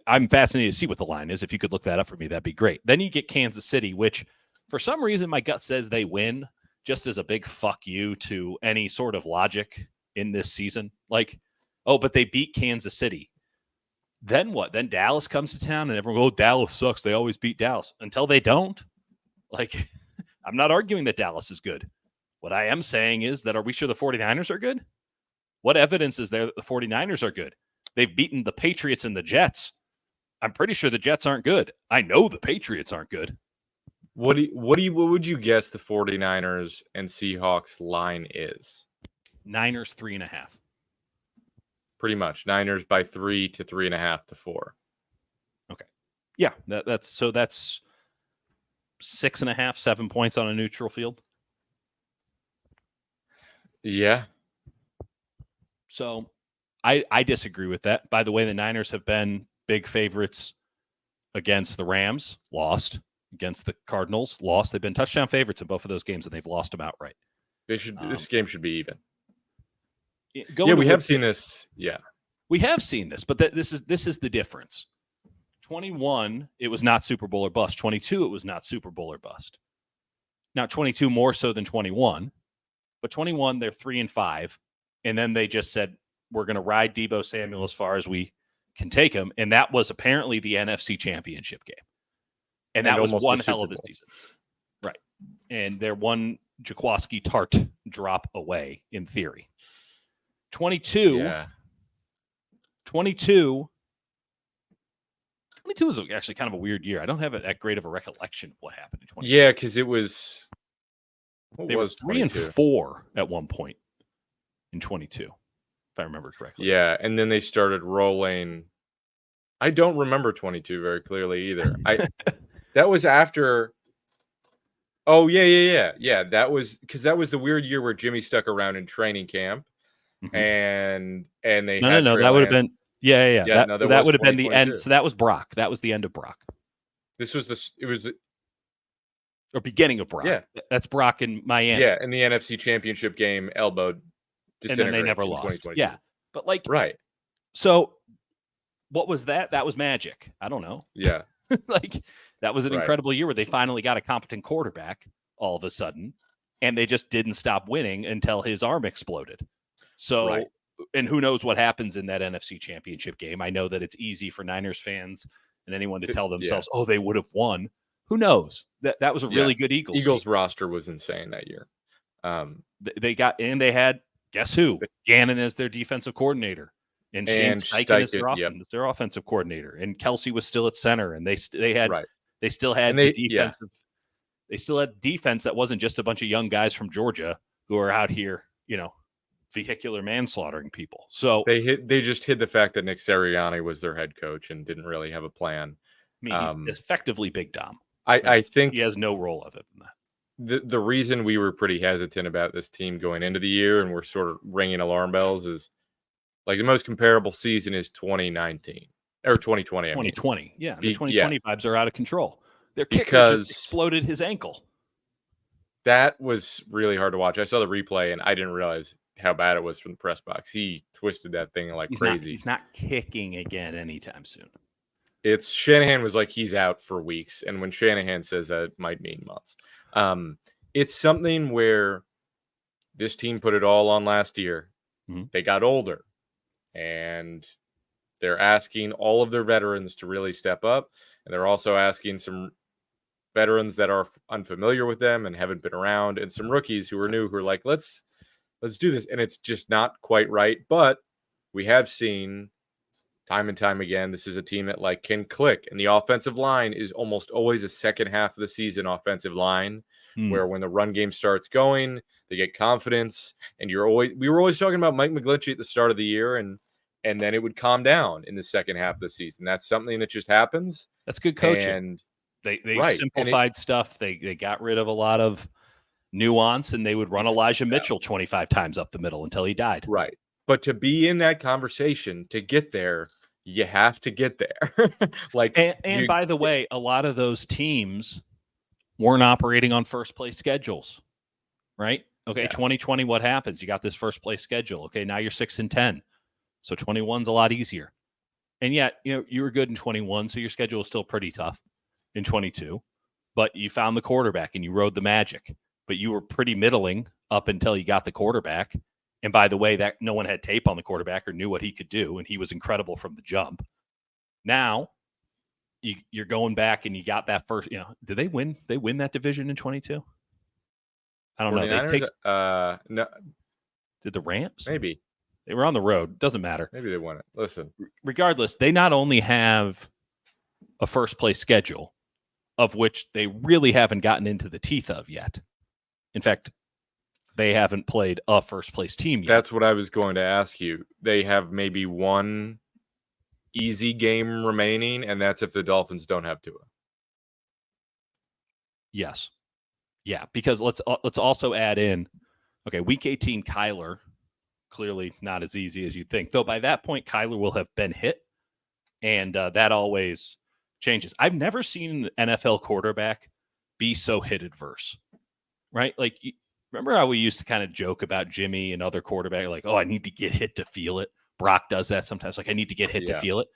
I'm fascinated to see what the line is. If you could look that up for me, that'd be great. Then you get Kansas City, which for some reason my gut says they win, just as a big fuck you to any sort of logic in this season. Like, oh, but they beat Kansas City. Then what? Then Dallas comes to town and everyone goes, oh, Dallas sucks. They always beat Dallas until they don't. Like, I'm not arguing that Dallas is good. What I am saying is that, are we sure the 49ers are good? What evidence is there that the 49ers are good? They've beaten the Patriots and the Jets. I'm pretty sure the Jets aren't good. I know the Patriots aren't good. What would you guess the 49ers and Seahawks line is? Niners 3.5. Pretty much. Niners by 3 to 3.5 to 4. Yeah, that's 6.5, 7 points on a neutral field. Yeah. So I disagree with that. By the way, the Niners have been big favorites against the Rams, lost. Against the Cardinals, lost. They've been touchdown favorites in both of those games, and they've lost them outright. This game should be even. We have seen this. Yeah. We have seen this, but this is the difference. 21, it was not Super Bowl or bust. 22, it was not Super Bowl or bust. Now 22 more so than 21, but 21 they're 3-5, and then they just said we're going to ride Deebo Samuel as far as we can take him, and that was apparently the NFC Championship game, and that was one hell of a season, right? And they're one Jaquiski Tart drop away in theory. 22 was actually kind of a weird year. I don't have that great of a recollection of what happened in 22. Yeah, because it was. They were 3-4 at one point in 22, if I remember correctly. Yeah, and then they started rolling. I don't remember 22 very clearly either. That was after. Oh yeah. That was because that was the weird year where Jimmy stuck around in training camp, and they no. That would have been. Yeah. That would have been the end. So that was Brock. That was the end of Brock. Or beginning of Brock. Yeah. That's Brock in Miami. Yeah, in the NFC Championship game, elbowed, and then they never lost. Yeah, but right. So, what was that? That was magic. I don't know. Yeah, that was an incredible year where they finally got a competent quarterback all of a sudden, and they just didn't stop winning until his arm exploded. So. And who knows what happens in that NFC Championship game. I know that it's easy for Niners fans and anyone to tell themselves, oh, they would have won. Who knows? That was a really good Eagles team. Roster was insane that year. They had, guess who? Gannon as their defensive coordinator. And Shane Steichen as their offensive coordinator. And Kelsey was still at center. And they still had the defensive. They still had defense that wasn't just a bunch of young guys from Georgia who are out here, vehicular manslaughtering people. So they just hid the fact that Nick Sirianni was their head coach and didn't really have a plan. I mean, he's effectively Big Dom. I think he has no role of it in that. The reason we were pretty hesitant about this team going into the year and we're sort of ringing alarm bells is the most comparable season is 2019 or 2020. 2020. Yeah. The 2020 vibes are out of control. Their kicker just exploded his ankle. That was really hard to watch. I saw the replay and I didn't realize how bad it was from the press box. He twisted that thing crazy. He's not kicking again anytime soon. It's Shanahan was he's out for weeks. And when Shanahan says that, it might mean months. It's something where this team put it all on last year. Mm-hmm. They got older and they're asking all of their veterans to really step up. And they're also asking some veterans that are unfamiliar with them and haven't been around and some rookies who are new, who are let's do this. And it's just not quite right. But we have seen time and time again, this is a team that can click. And the offensive line is almost always a second half of the season offensive line where when the run game starts going, they get confidence. And we were always talking about Mike McGlinchey at the start of the year and then it would calm down in the second half of the season. That's something that just happens. That's good coaching. And they simplified stuff. They got rid of a lot of nuance, and they would run Elijah Mitchell 25 times up the middle until he died. Right. But to be in that conversation, to get there, you have to get there. By the way, a lot of those teams weren't operating on first place schedules, right? Okay, 2020, what happens? You got this first place schedule. Okay, now you're 6-10. So 21's a lot easier. And yet, you were good in 21, so your schedule is still pretty tough in 22. But you found the quarterback and you rode the magic. But you were pretty middling up until you got the quarterback. And by the way, that no one had tape on the quarterback or knew what he could do, and he was incredible from the jump. Now, you're going back and you got that first. Did they win? They win that division in 22? I don't know. No. Did the Rams? Maybe they were on the road. Doesn't matter. Maybe they won it. Listen, regardless, they not only have a first place schedule, of which they really haven't gotten into the teeth of yet. In fact, they haven't played a first place team yet. That's what I was going to ask you. They have maybe one easy game remaining, and that's if the Dolphins don't have Tua. Yes. Yeah, because let's also add in, okay, week 18, Kyler, clearly not as easy as you'd think. Though by that point, Kyler will have been hit, and that always changes. I've never seen an NFL quarterback be so hit adverse, right? Like, remember how we used to kind of joke about Jimmy and other quarterbacks, like, oh, I need to get hit to feel it. Brock does that sometimes. Like, I need to get hit to feel it.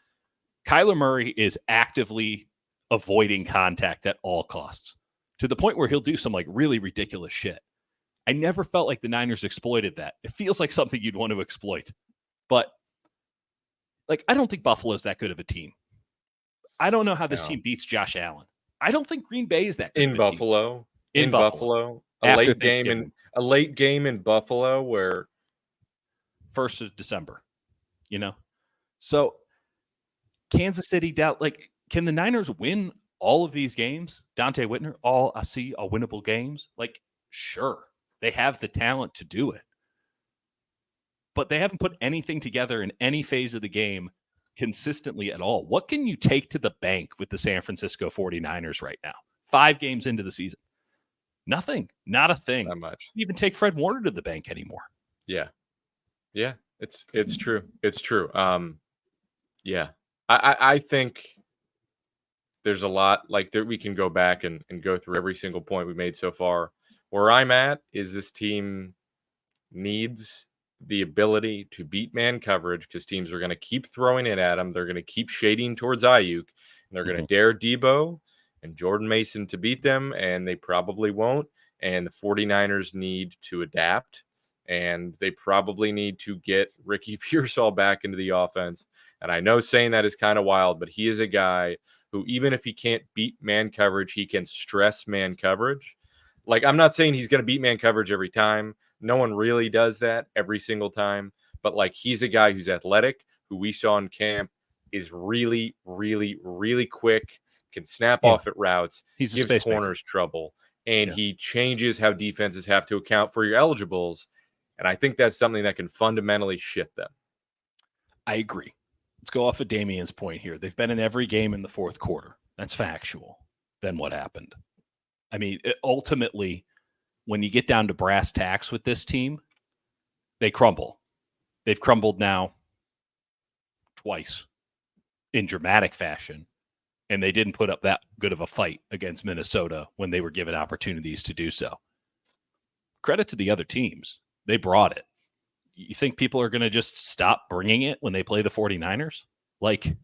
Kyler Murray is actively avoiding contact at all costs, to the point where he'll do some like really ridiculous shit. I never felt like the Niners exploited that. It feels like something you'd want to exploit. But like, I don't think Buffalo's that good of a team. I don't know how this team beats Josh Allen. I don't think Green Bay is that good in of a Buffalo. Team. In Buffalo. A late game in Buffalo where 1st of December, you know? So Kansas City doubt, like, can the Niners win all of these games? Dante Whitner, all winnable games? Like, sure. They have the talent to do it. But they haven't put anything together in any phase of the game consistently at all. What can you take to the bank with the San Francisco 49ers right now? 5 games into the season. Nothing. Not a thing. Not much. You even take Fred Warner to the bank anymore. Yeah. Yeah. It's true. It's true. Yeah. I think there's a lot like that we can go back and go through every single point we made so far. Where I'm at is this team needs the ability to beat man coverage because teams are going to keep throwing it at them. They're going to keep shading towards Ayuk, and they're going to dare Debo and Jordan Mason to beat them, and they probably won't. And the 49ers need to adapt, and they probably need to get Ricky Pearsall back into the offense. And I know saying that is kind of wild, but he is a guy who, even if he can't beat man coverage, he can stress man coverage. Like, I'm not saying he's going to beat man coverage every time. No one really does that every single time. But, like, he's a guy who's athletic, who we saw in camp is really, really, really quick, can snap off at routes, gives corners trouble, and he changes how defenses have to account for your eligibles. And I think that's something that can fundamentally shift them. I agree. Let's go off of Damian's point here. They've been in every game in the fourth quarter. That's factual. Then what happened? I mean, ultimately, when you get down to brass tacks with this team, they crumble. They've crumbled now twice in dramatic fashion, and they didn't put up that good of a fight against Minnesota when they were given opportunities to do so. Credit to the other teams. They brought it. You think people are going to just stop bringing it when they play the 49ers? Like,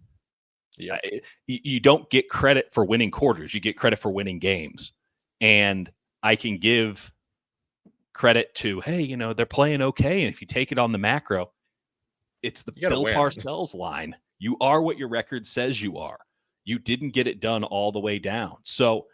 you don't get credit for winning quarters. You get credit for winning games. And I can give credit to, hey, they're playing okay. And if you take it on the macro, it's the Bill Parcells line. You are what your record says you are. You didn't get it done all the way down. So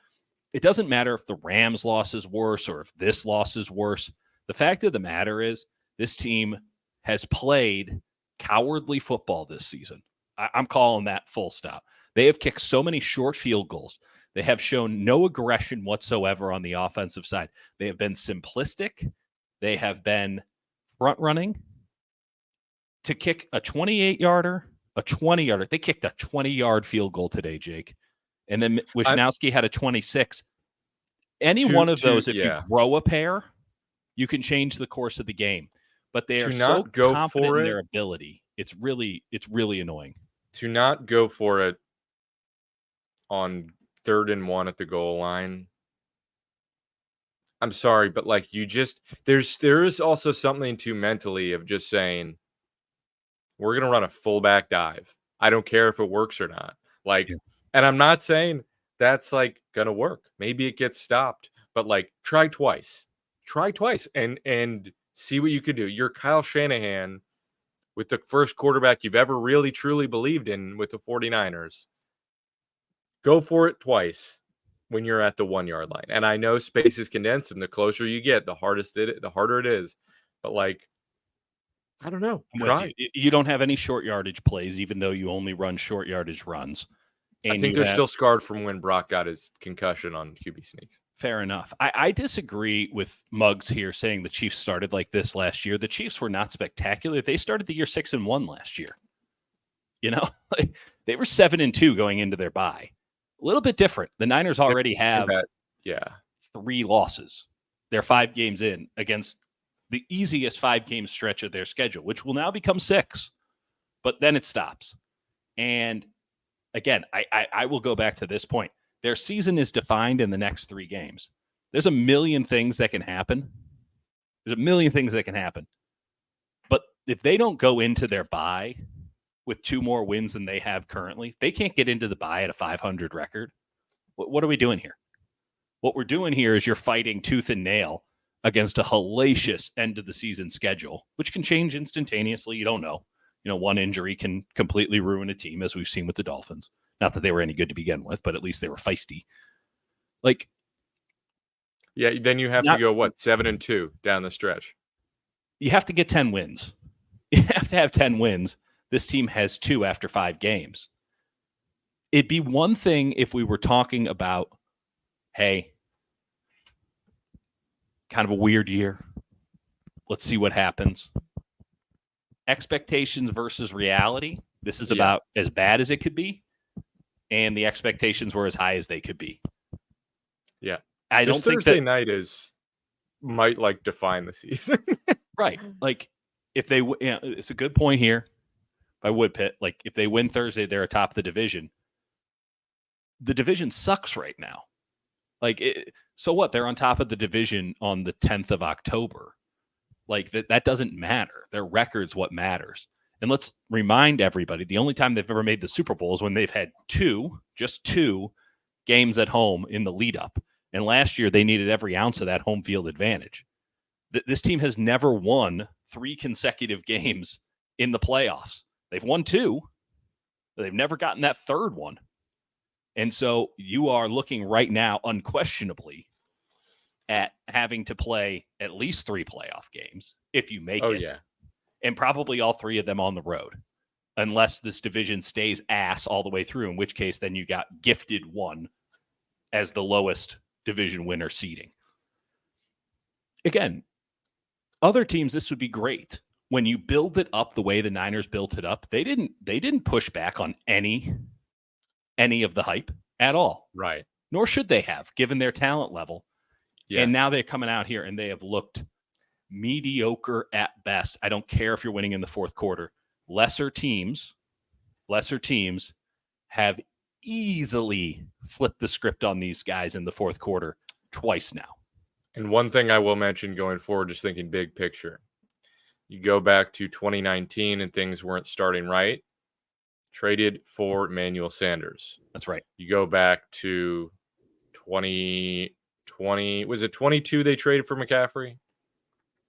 it doesn't matter if the Rams loss is worse or if this loss is worse. The fact of the matter is this team has played cowardly football this season. I'm calling that full stop. They have kicked so many short field goals. They have shown no aggression whatsoever on the offensive side. They have been simplistic. They have been front running to kick a 28-yarder, a 20-yarder. They kicked a 20-yard field goal today, Jake. And then Wisnowski had a 26. One of those, if you grow a pair, you can change the course of the game. But they are so confident in their ability. It's really annoying. To not go for it on 3rd and 1 at the goal line. I'm sorry, but like there is also something to mentally of just saying, we're going to run a fullback dive. I don't care if it works or not. And I'm not saying that's like going to work. Maybe it gets stopped, but like try twice and see what you could do. You're Kyle Shanahan with the first quarterback you've ever really truly believed in with the 49ers. Go for it twice when you're at the 1-yard line. And I know space is condensed, and the closer you get, the harder it is. But like, I don't know. Try. You don't have any short yardage plays, even though you only run short yardage runs. And I think they're still scarred from when Brock got his concussion on QB sneaks. Fair enough. I disagree with Muggs here saying the Chiefs started like this last year. The Chiefs were not spectacular. They started the year 6-1 last year. You know, like, they were 7-2 going into their bye. A little bit different. The Niners already have yeah 3 losses. They're 5 games in against the easiest 5-game stretch of their schedule, which will now become 6. But then it stops. And again, I will go back to this point. Their season is defined in the next 3 games. There's a million things that can happen. There's a million things that can happen. But if they don't go into their bye with 2 more wins than they have currently, they can't get into the bye at a 500 record. What are we doing here? What we're doing here is you're fighting tooth and nail against a hellacious end of the season schedule, which can change instantaneously. You don't know. One injury can completely ruin a team, as we've seen with the Dolphins. Not that they were any good to begin with, but at least they were feisty. Yeah, then you have to go, 7-2 down the stretch. You have to get 10 wins. You have to have 10 wins. This team has 2 after 5 games. It'd be one thing if we were talking about, hey, kind of a weird year. Let's see what happens. Expectations versus reality. This is about as bad as it could be. And the expectations were as high as they could be. Yeah. I don't think Thursday night might define the season. Right. If they, it's a good point here by Woodpit. If they win Thursday, they're atop the division. The division sucks right now. So what? They're on top of the division on the 10th of October. That doesn't matter. Their record's what matters. And let's remind everybody, the only time they've ever made the Super Bowl is when they've had just two games at home in the lead up. And last year they needed every ounce of that home field advantage. This team has never won 3 consecutive games in the playoffs. They've won 2. But they've never gotten that third one. And so you are looking right now, unquestionably, at having to play at least 3 playoff games if you make it. Yeah. And probably all 3 of them on the road, unless this division stays ass all the way through, in which case then you got gifted 1 as the lowest division winner seeding. Again, other teams, this would be great. When you build it up the way the Niners built it up, they didn't push back on any of the hype at all. Right. Nor should they have, given their talent level. Yeah. And now they're coming out here and they have looked mediocre at best. I don't care if you're winning in the fourth quarter. Lesser teams have easily flipped the script on these guys in the fourth quarter twice now. And one thing I will mention going forward, just thinking big picture, you go back to 2019 and things weren't starting right. Traded for Emmanuel Sanders. That's right. You go back to 2020. Was it 22 they traded for McCaffrey? It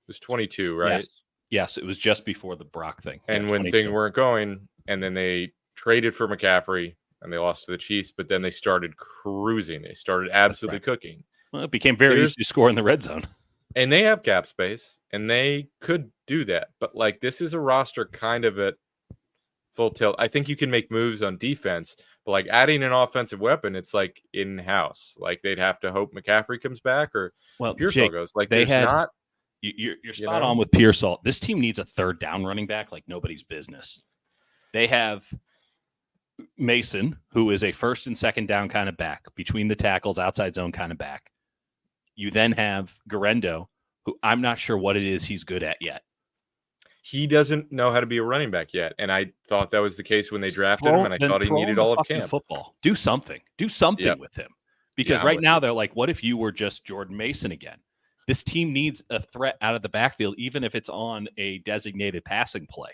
was 22, right? Yes, it was just before the Brock thing. And when things weren't going, and then they traded for McCaffrey, and they lost to the Chiefs, but then they started cruising. They started absolutely cooking. Well, it became very easy to score in the red zone. And they have cap space, and they could do that. But, this is a roster kind of at full tilt. I think you can make moves on defense, but, adding an offensive weapon, it's, in-house. They'd have to hope McCaffrey comes back or Pearsall goes. You're spot on with Pearsall. This team needs a third down running back like nobody's business. They have Mason, who is a first and second down kind of back, between the tackles, outside zone kind of back. You then have Garendo, who I'm not sure what it is he's good at yet. He doesn't know how to be a running back yet, and I thought that was the case when they drafted him, and I thought he needed all of camp. Football. Do something with him. Because right now they're like, what if you were just Jordan Mason again? This team needs a threat out of the backfield, even if it's on a designated passing play.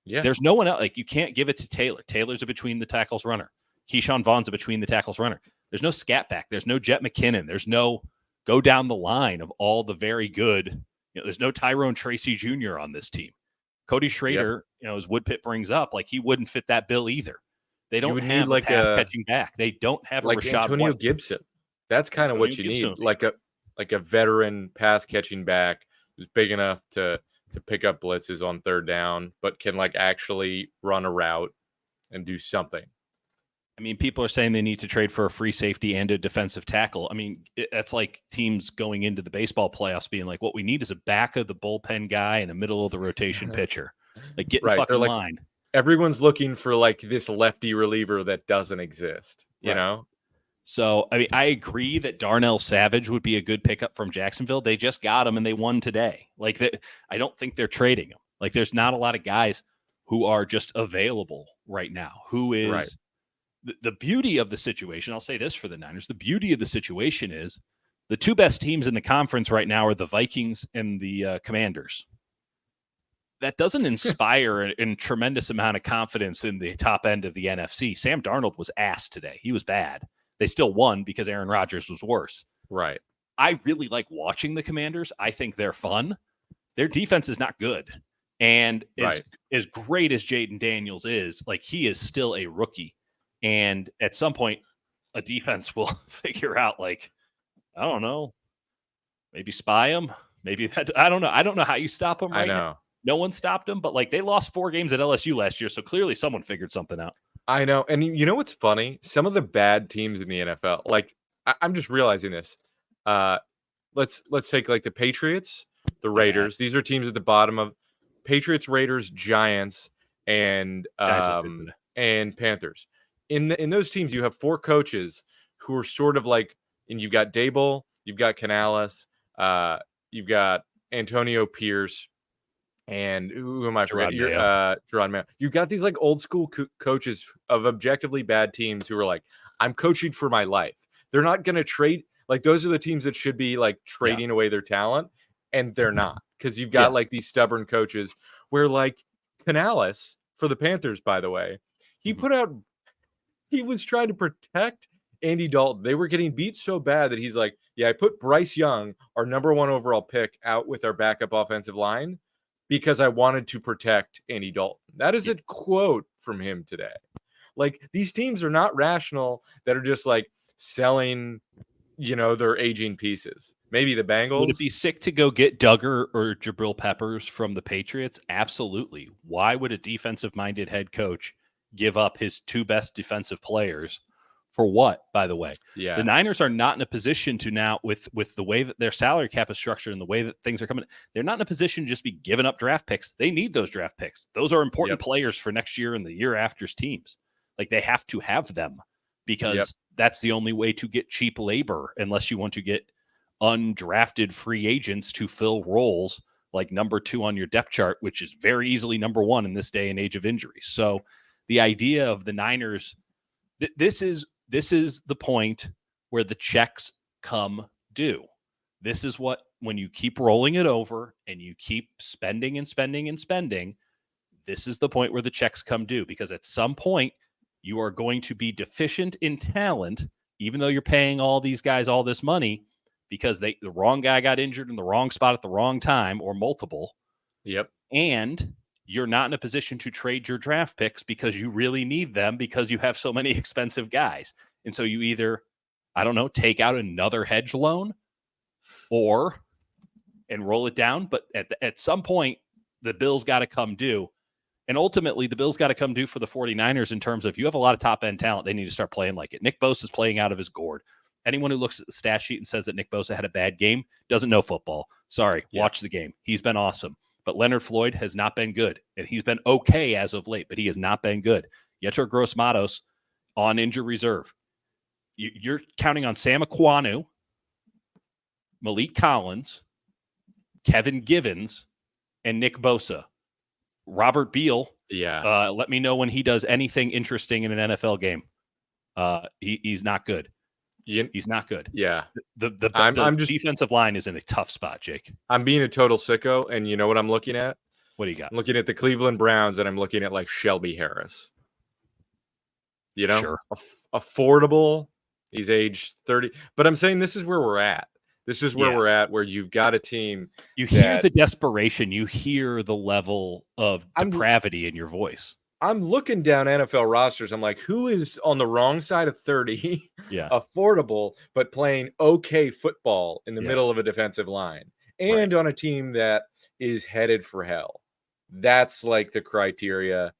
Yeah. There's no one else. You can't give it to Taylor. Taylor's a between the tackles runner. Keyshawn Vaughn's a between the tackles runner. There's no scat back. There's no Jet McKinnon. There's no go down the line of all the very good. There's no Tyrone Tracy Jr. on this team. Cody Schrader, as Woodpit brings up, he wouldn't fit that bill either. They don't have a pass catching back. They don't have a Rashad Antonio White. Gibson. That's kind of what you need. A veteran pass catching back who's big enough to pick up blitzes on third down, but can actually run a route and do something. I mean, people are saying they need to trade for a free safety and a defensive tackle. I mean, that's like teams going into the baseball playoffs being like, what we need is a back of the bullpen guy and a middle of the rotation pitcher. Get in fucking line. everyone's looking for like this lefty reliever that doesn't exist, you know? So, I mean, I agree that Darnell Savage would be a good pickup from Jacksonville. They just got him and they won today. Like, I don't think they're trading him. Like, there's not a lot of guys who are just available right now. Who is the beauty of the situation? I'll say this for the Niners. The beauty of the situation is the two best teams in the conference right now are the Vikings and the Commanders. That doesn't inspire a tremendous amount of confidence in the top end of the NFC. Sam Darnold was ass today. He was bad. They still won because Aaron Rodgers was worse. Right. I really like watching the Commanders. I think they're fun. Their defense is not good. And as great as Jaden Daniels is, like, he is still a rookie. And at some point, a defense will figure out, like, I don't know, maybe spy him. Maybe that, I don't know. I don't know how you stop him right now. No one stopped him, but like, they lost 4 games at LSU last year. So clearly someone figured something out. I know. And you know what's funny? Some of the bad teams in the NFL, like, I'm just realizing this. Let's take like the Patriots, the Raiders. These are teams at the bottom of Patriots, Raiders, Giants, and Panthers. In those teams, you have 4 coaches who are sort of like, and you've got Dable, you've got Canales, you've got Antonio Pierce, and who am I forgetting? Gerard Mayo. You got these like old school coaches of objectively bad teams who are like, I'm coaching for my life. They're not going to trade. Like, those are the teams that should be like trading away their talent, and they're not, because you've got like these stubborn coaches where, like, Canales for the Panthers, by the way, he was trying to protect Andy Dalton. They were getting beat so bad that he's like, yeah, I put Bryce Young, our number 1 overall pick, out with our backup offensive line because I wanted to protect Andy Dalton. That is a quote from him today. Like, these teams are not rational that are just like selling, their aging pieces. Maybe the Bengals. Would it be sick to go get Duggar or Jabril Peppers from the Patriots? Absolutely. Why would a defensive-minded head coach give up his 2 best defensive players for what, by the way? Yeah. The Niners are not in a position to now, with the way that their salary cap is structured and the way that things are coming, they're not in a position to just be giving up draft picks. They need those draft picks. Those are important players for next year and the year after's teams. Like, they have to have them because that's the only way to get cheap labor, unless you want to get undrafted free agents to fill roles like number 2 on your depth chart, which is very easily number 1 in this day and age of injuries. So the idea of the Niners, this is the point where the checks come due. This is what, when you keep rolling it over and you keep spending and spending and spending, this is the point where the checks come due, because at some point you are going to be deficient in talent, even though you're paying all these guys all this money, because the wrong guy got injured in the wrong spot at the wrong time, or multiple. Yep. And you're not in a position to trade your draft picks because you really need them, because you have so many expensive guys. And so you either, I don't know, take out another hedge loan and roll it down. But at some point, the bills got to come due. And ultimately, the bills got to come due for the 49ers in terms of, you have a lot of top-end talent. They need to start playing like it. Nick Bosa is playing out of his gourd. Anyone who looks at the stat sheet and says that Nick Bosa had a bad game doesn't know football. Sorry, watch the game. He's been awesome. But Leonard Floyd has not been good. And he's been okay as of late, but he has not been good. Yetur Gross-Matos on injured reserve. You're counting on Sam Aquanu, Malik Collins, Kevin Givens, and Nick Bosa. Robert Beal, let me know when he does anything interesting in an NFL game. He's not good. He's not good. Yeah. The defensive line is in a tough spot, Jake. I'm being a total sicko, and you know what I'm looking at? What do you got? I'm looking at the Cleveland Browns, and I'm looking at like Shelby Harris. Sure. Affordable. He's age 30. But I'm saying this is where we're at. This is where we're at, where you've got a team. You hear the desperation. You hear the level of depravity in your voice. I'm looking down NFL rosters. I'm like, who is on the wrong side of 30, affordable, but playing okay football in the middle of a defensive line, and on a team that is headed for hell? That's like the criteria.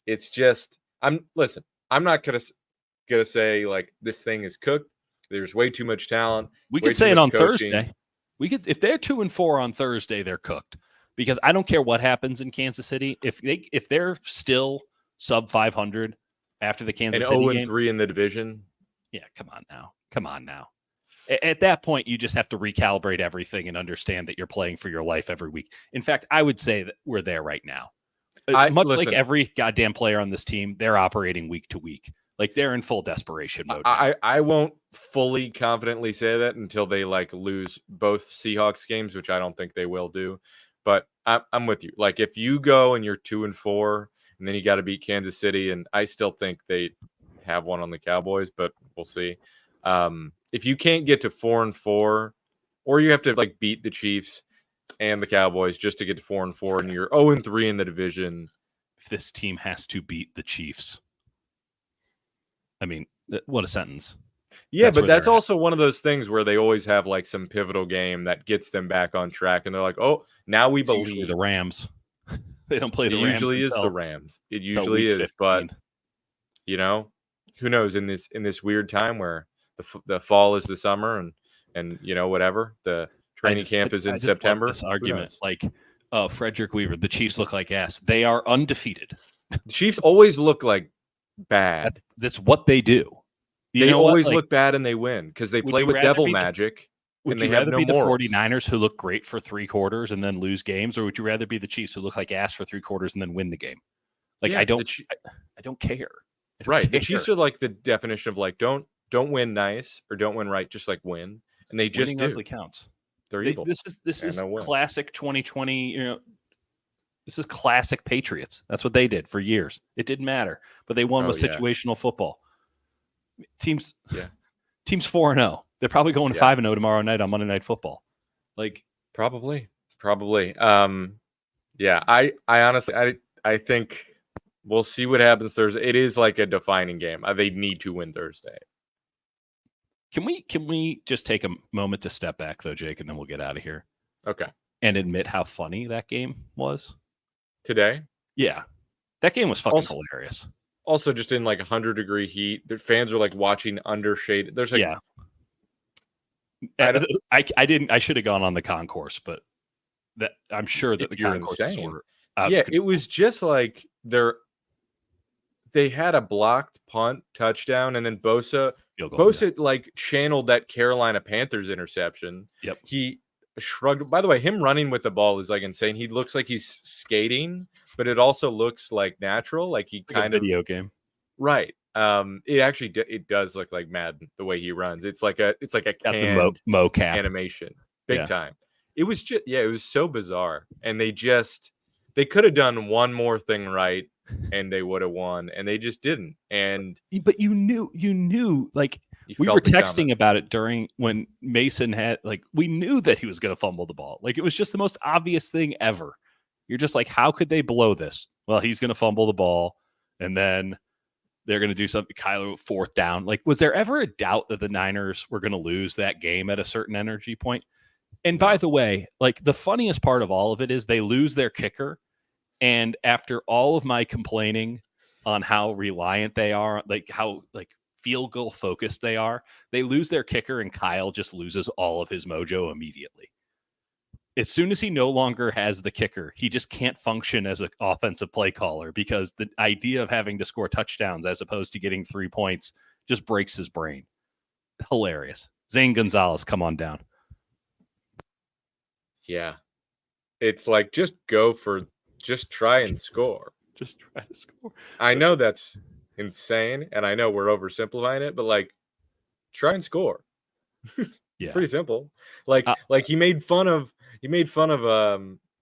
It's just, I'm not gonna say like this thing is cooked. There's way too much talent. We could say it on Thursday. We could, if they're 2-4 on Thursday, they're cooked. because I don't care what happens in Kansas City. If they're still sub 500 after the Kansas City game, 0-3 in the division. Yeah, come on now. At that point, you just have to recalibrate everything and understand that you're playing for your life every week. In fact, I would say that we're there right now. Like every goddamn player on this team, they're operating week to week. Like they're in full desperation mode. I won't fully confidently say that until they like lose both Seahawks games, which I don't think they will do. But I'm with you. Like if you go and you're 2-4, and then you got to beat Kansas City, and I still think they have one on the Cowboys, but we'll see. If you can't get to 4-4, or you have to like beat the Chiefs and the Cowboys just to get to 4-4, and you're 0-3 in the division. If this team has to beat the Chiefs, I mean, what a sentence. Yeah, but that's also one of those things where they always have like some pivotal game that gets them back on track, and they're like, "Oh, now we believe." The Rams. They don't play the Rams. It usually is the Rams. It usually is, 15. But you know, who knows in this weird time where the fall is the summer and you know whatever the training camp is in September. This argument, like Frederick Weaver, the Chiefs look like ass. They are undefeated. The Chiefs always look like bad. That's what they do. They always look bad and they win because they play with devil magic. Would you rather be the 49ers who look great for 3 quarters and then lose games, or would you rather be the Chiefs who look like ass for 3 quarters and then win the game? Like I don't care. Right. The Chiefs are like the definition of like don't win nice or don't win right, just like win, and they just do. Ugly counts. They're evil. This is classic 2020. You know, this is classic Patriots. That's what they did for years. It didn't matter, but they won with situational football. Teams 4-0. They're probably going 5-0 tomorrow night on Monday Night Football. Like probably. Yeah, I honestly I think we'll see what happens Thursday. It is like a defining game. They need to win Thursday. Can we just take a moment to step back though, Jake, and then we'll get out of here? Okay. And admit how funny that game was today? Yeah. That game was fucking hilarious. Also, just in like 100-degree heat, the fans are like watching under shade. There's like, I should have gone on the concourse, but that I'm sure that the concourses were. It was just like they had a blocked punt touchdown, and then Bosa like channeled that Carolina Panthers interception. Yep. He shrugged. By the way, him running with the ball is like insane. He looks like he's skating, but it also looks like natural, like he kind of video game. Right. It does look like Madden the way he runs. It's like a canned mocap animation, big time. It was just it was so bizarre, and they could have done one more thing right, and they would have won, and they just didn't. But you knew like. We were texting about it during when Mason had we knew that he was going to fumble the ball. Like it was just the most obvious thing ever. You're just like, how could they blow this? Well, he's going to fumble the ball and then they're going to do something. Kyler 4th down. Like, was there ever a doubt that the Niners were going to lose that game at a certain energy point? And by the way, like the funniest part of all of it is they lose their kicker. And after all of my complaining on how reliant they are, like how field goal focused they are, they lose their kicker and Kyle just loses all of his mojo immediately. As soon as he no longer has the kicker, he just can't function as an offensive play caller because the idea of having to score touchdowns as opposed to getting 3 points just breaks his brain. Hilarious. Zane Gonzalez, come on down. Yeah. It's like, just try and score. Just try to score. I know that's insane, and I know we're oversimplifying it, but like, try and score. Yeah, pretty simple. Like he made fun of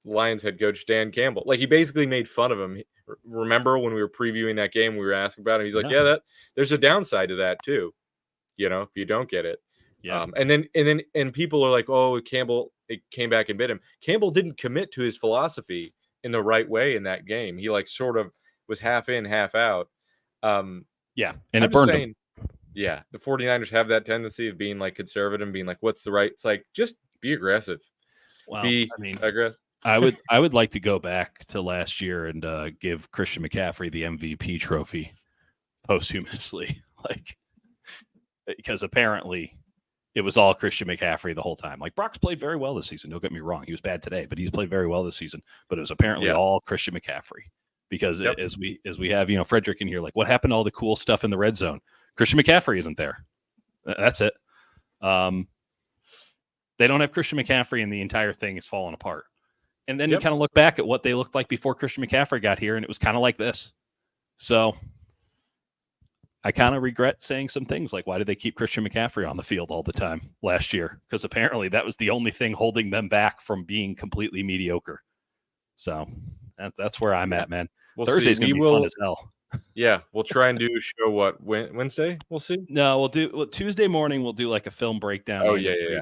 Lions head coach Dan Campbell. Like he basically made fun of him. Remember when we were previewing that game, we were asking about it. He's like, that there's a downside to that too. You know, if you don't get it. Yeah. And people are like, oh, Campbell, it came back and bit him. Campbell didn't commit to his philosophy in the right way in that game. He like sort of was half in, half out. And it burned him. Yeah, the 49ers have that tendency of being like conservative and being like, what's the right? It's like, just be aggressive. Well, aggressive. I would like to go back to last year and give Christian McCaffrey the MVP trophy posthumously, because apparently it was all Christian McCaffrey the whole time. Like Brock's played very well this season. Don't get me wrong. He was bad today, but he's played very well this season. But it was apparently all Christian McCaffrey because as we have, Frederick in here, like what happened to all the cool stuff in the red zone? Christian McCaffrey isn't there. That's it. They don't have Christian McCaffrey and the entire thing is falling apart. And then you kind of look back at what they looked like before Christian McCaffrey got here, and it was kind of like this. So I kind of regret saying some things like, why did they keep Christian McCaffrey on the field all the time last year? Because apparently that was the only thing holding them back from being completely mediocre. So that's where I'm at, man. Thursday's going to be fun as hell. Yeah, we'll try and do a show, Wednesday? We'll see. No, Tuesday morning, we'll do like a film breakdown. Oh, yeah.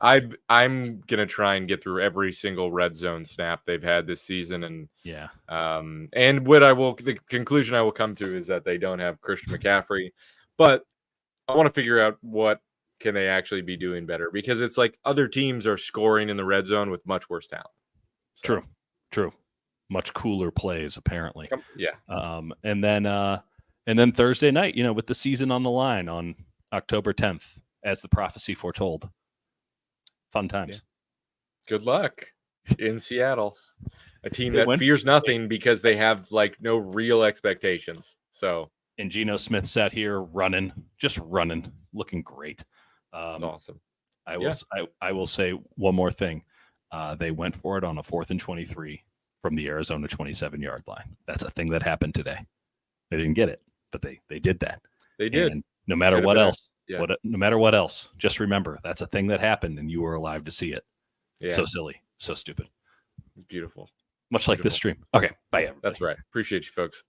I'm going to try and get through every single red zone snap they've had this season. And and the conclusion I will come to is that they don't have Christian McCaffrey, but I want to figure out what can they actually be doing better, because it's like other teams are scoring in the red zone with much worse talent. So. True. Much cooler plays, apparently. Yeah. And then Thursday night, with the season on the line on October 10th, as the prophecy foretold. Fun times. Yeah. Good luck in Seattle. A team that fears nothing because they have like no real expectations. So, and Geno Smith sat here running, looking great. That's awesome. I will say one more thing. They went for it on a 4th and 23 from the Arizona 27-yard line. That's a thing that happened today. They didn't get it, but they did that. They did. And no matter what else, no matter what else, just remember that's a thing that happened, and you were alive to see it. Yeah. So silly, so stupid. It's beautiful. Much like this stream. Okay, bye. Everybody. That's right. Appreciate you, folks.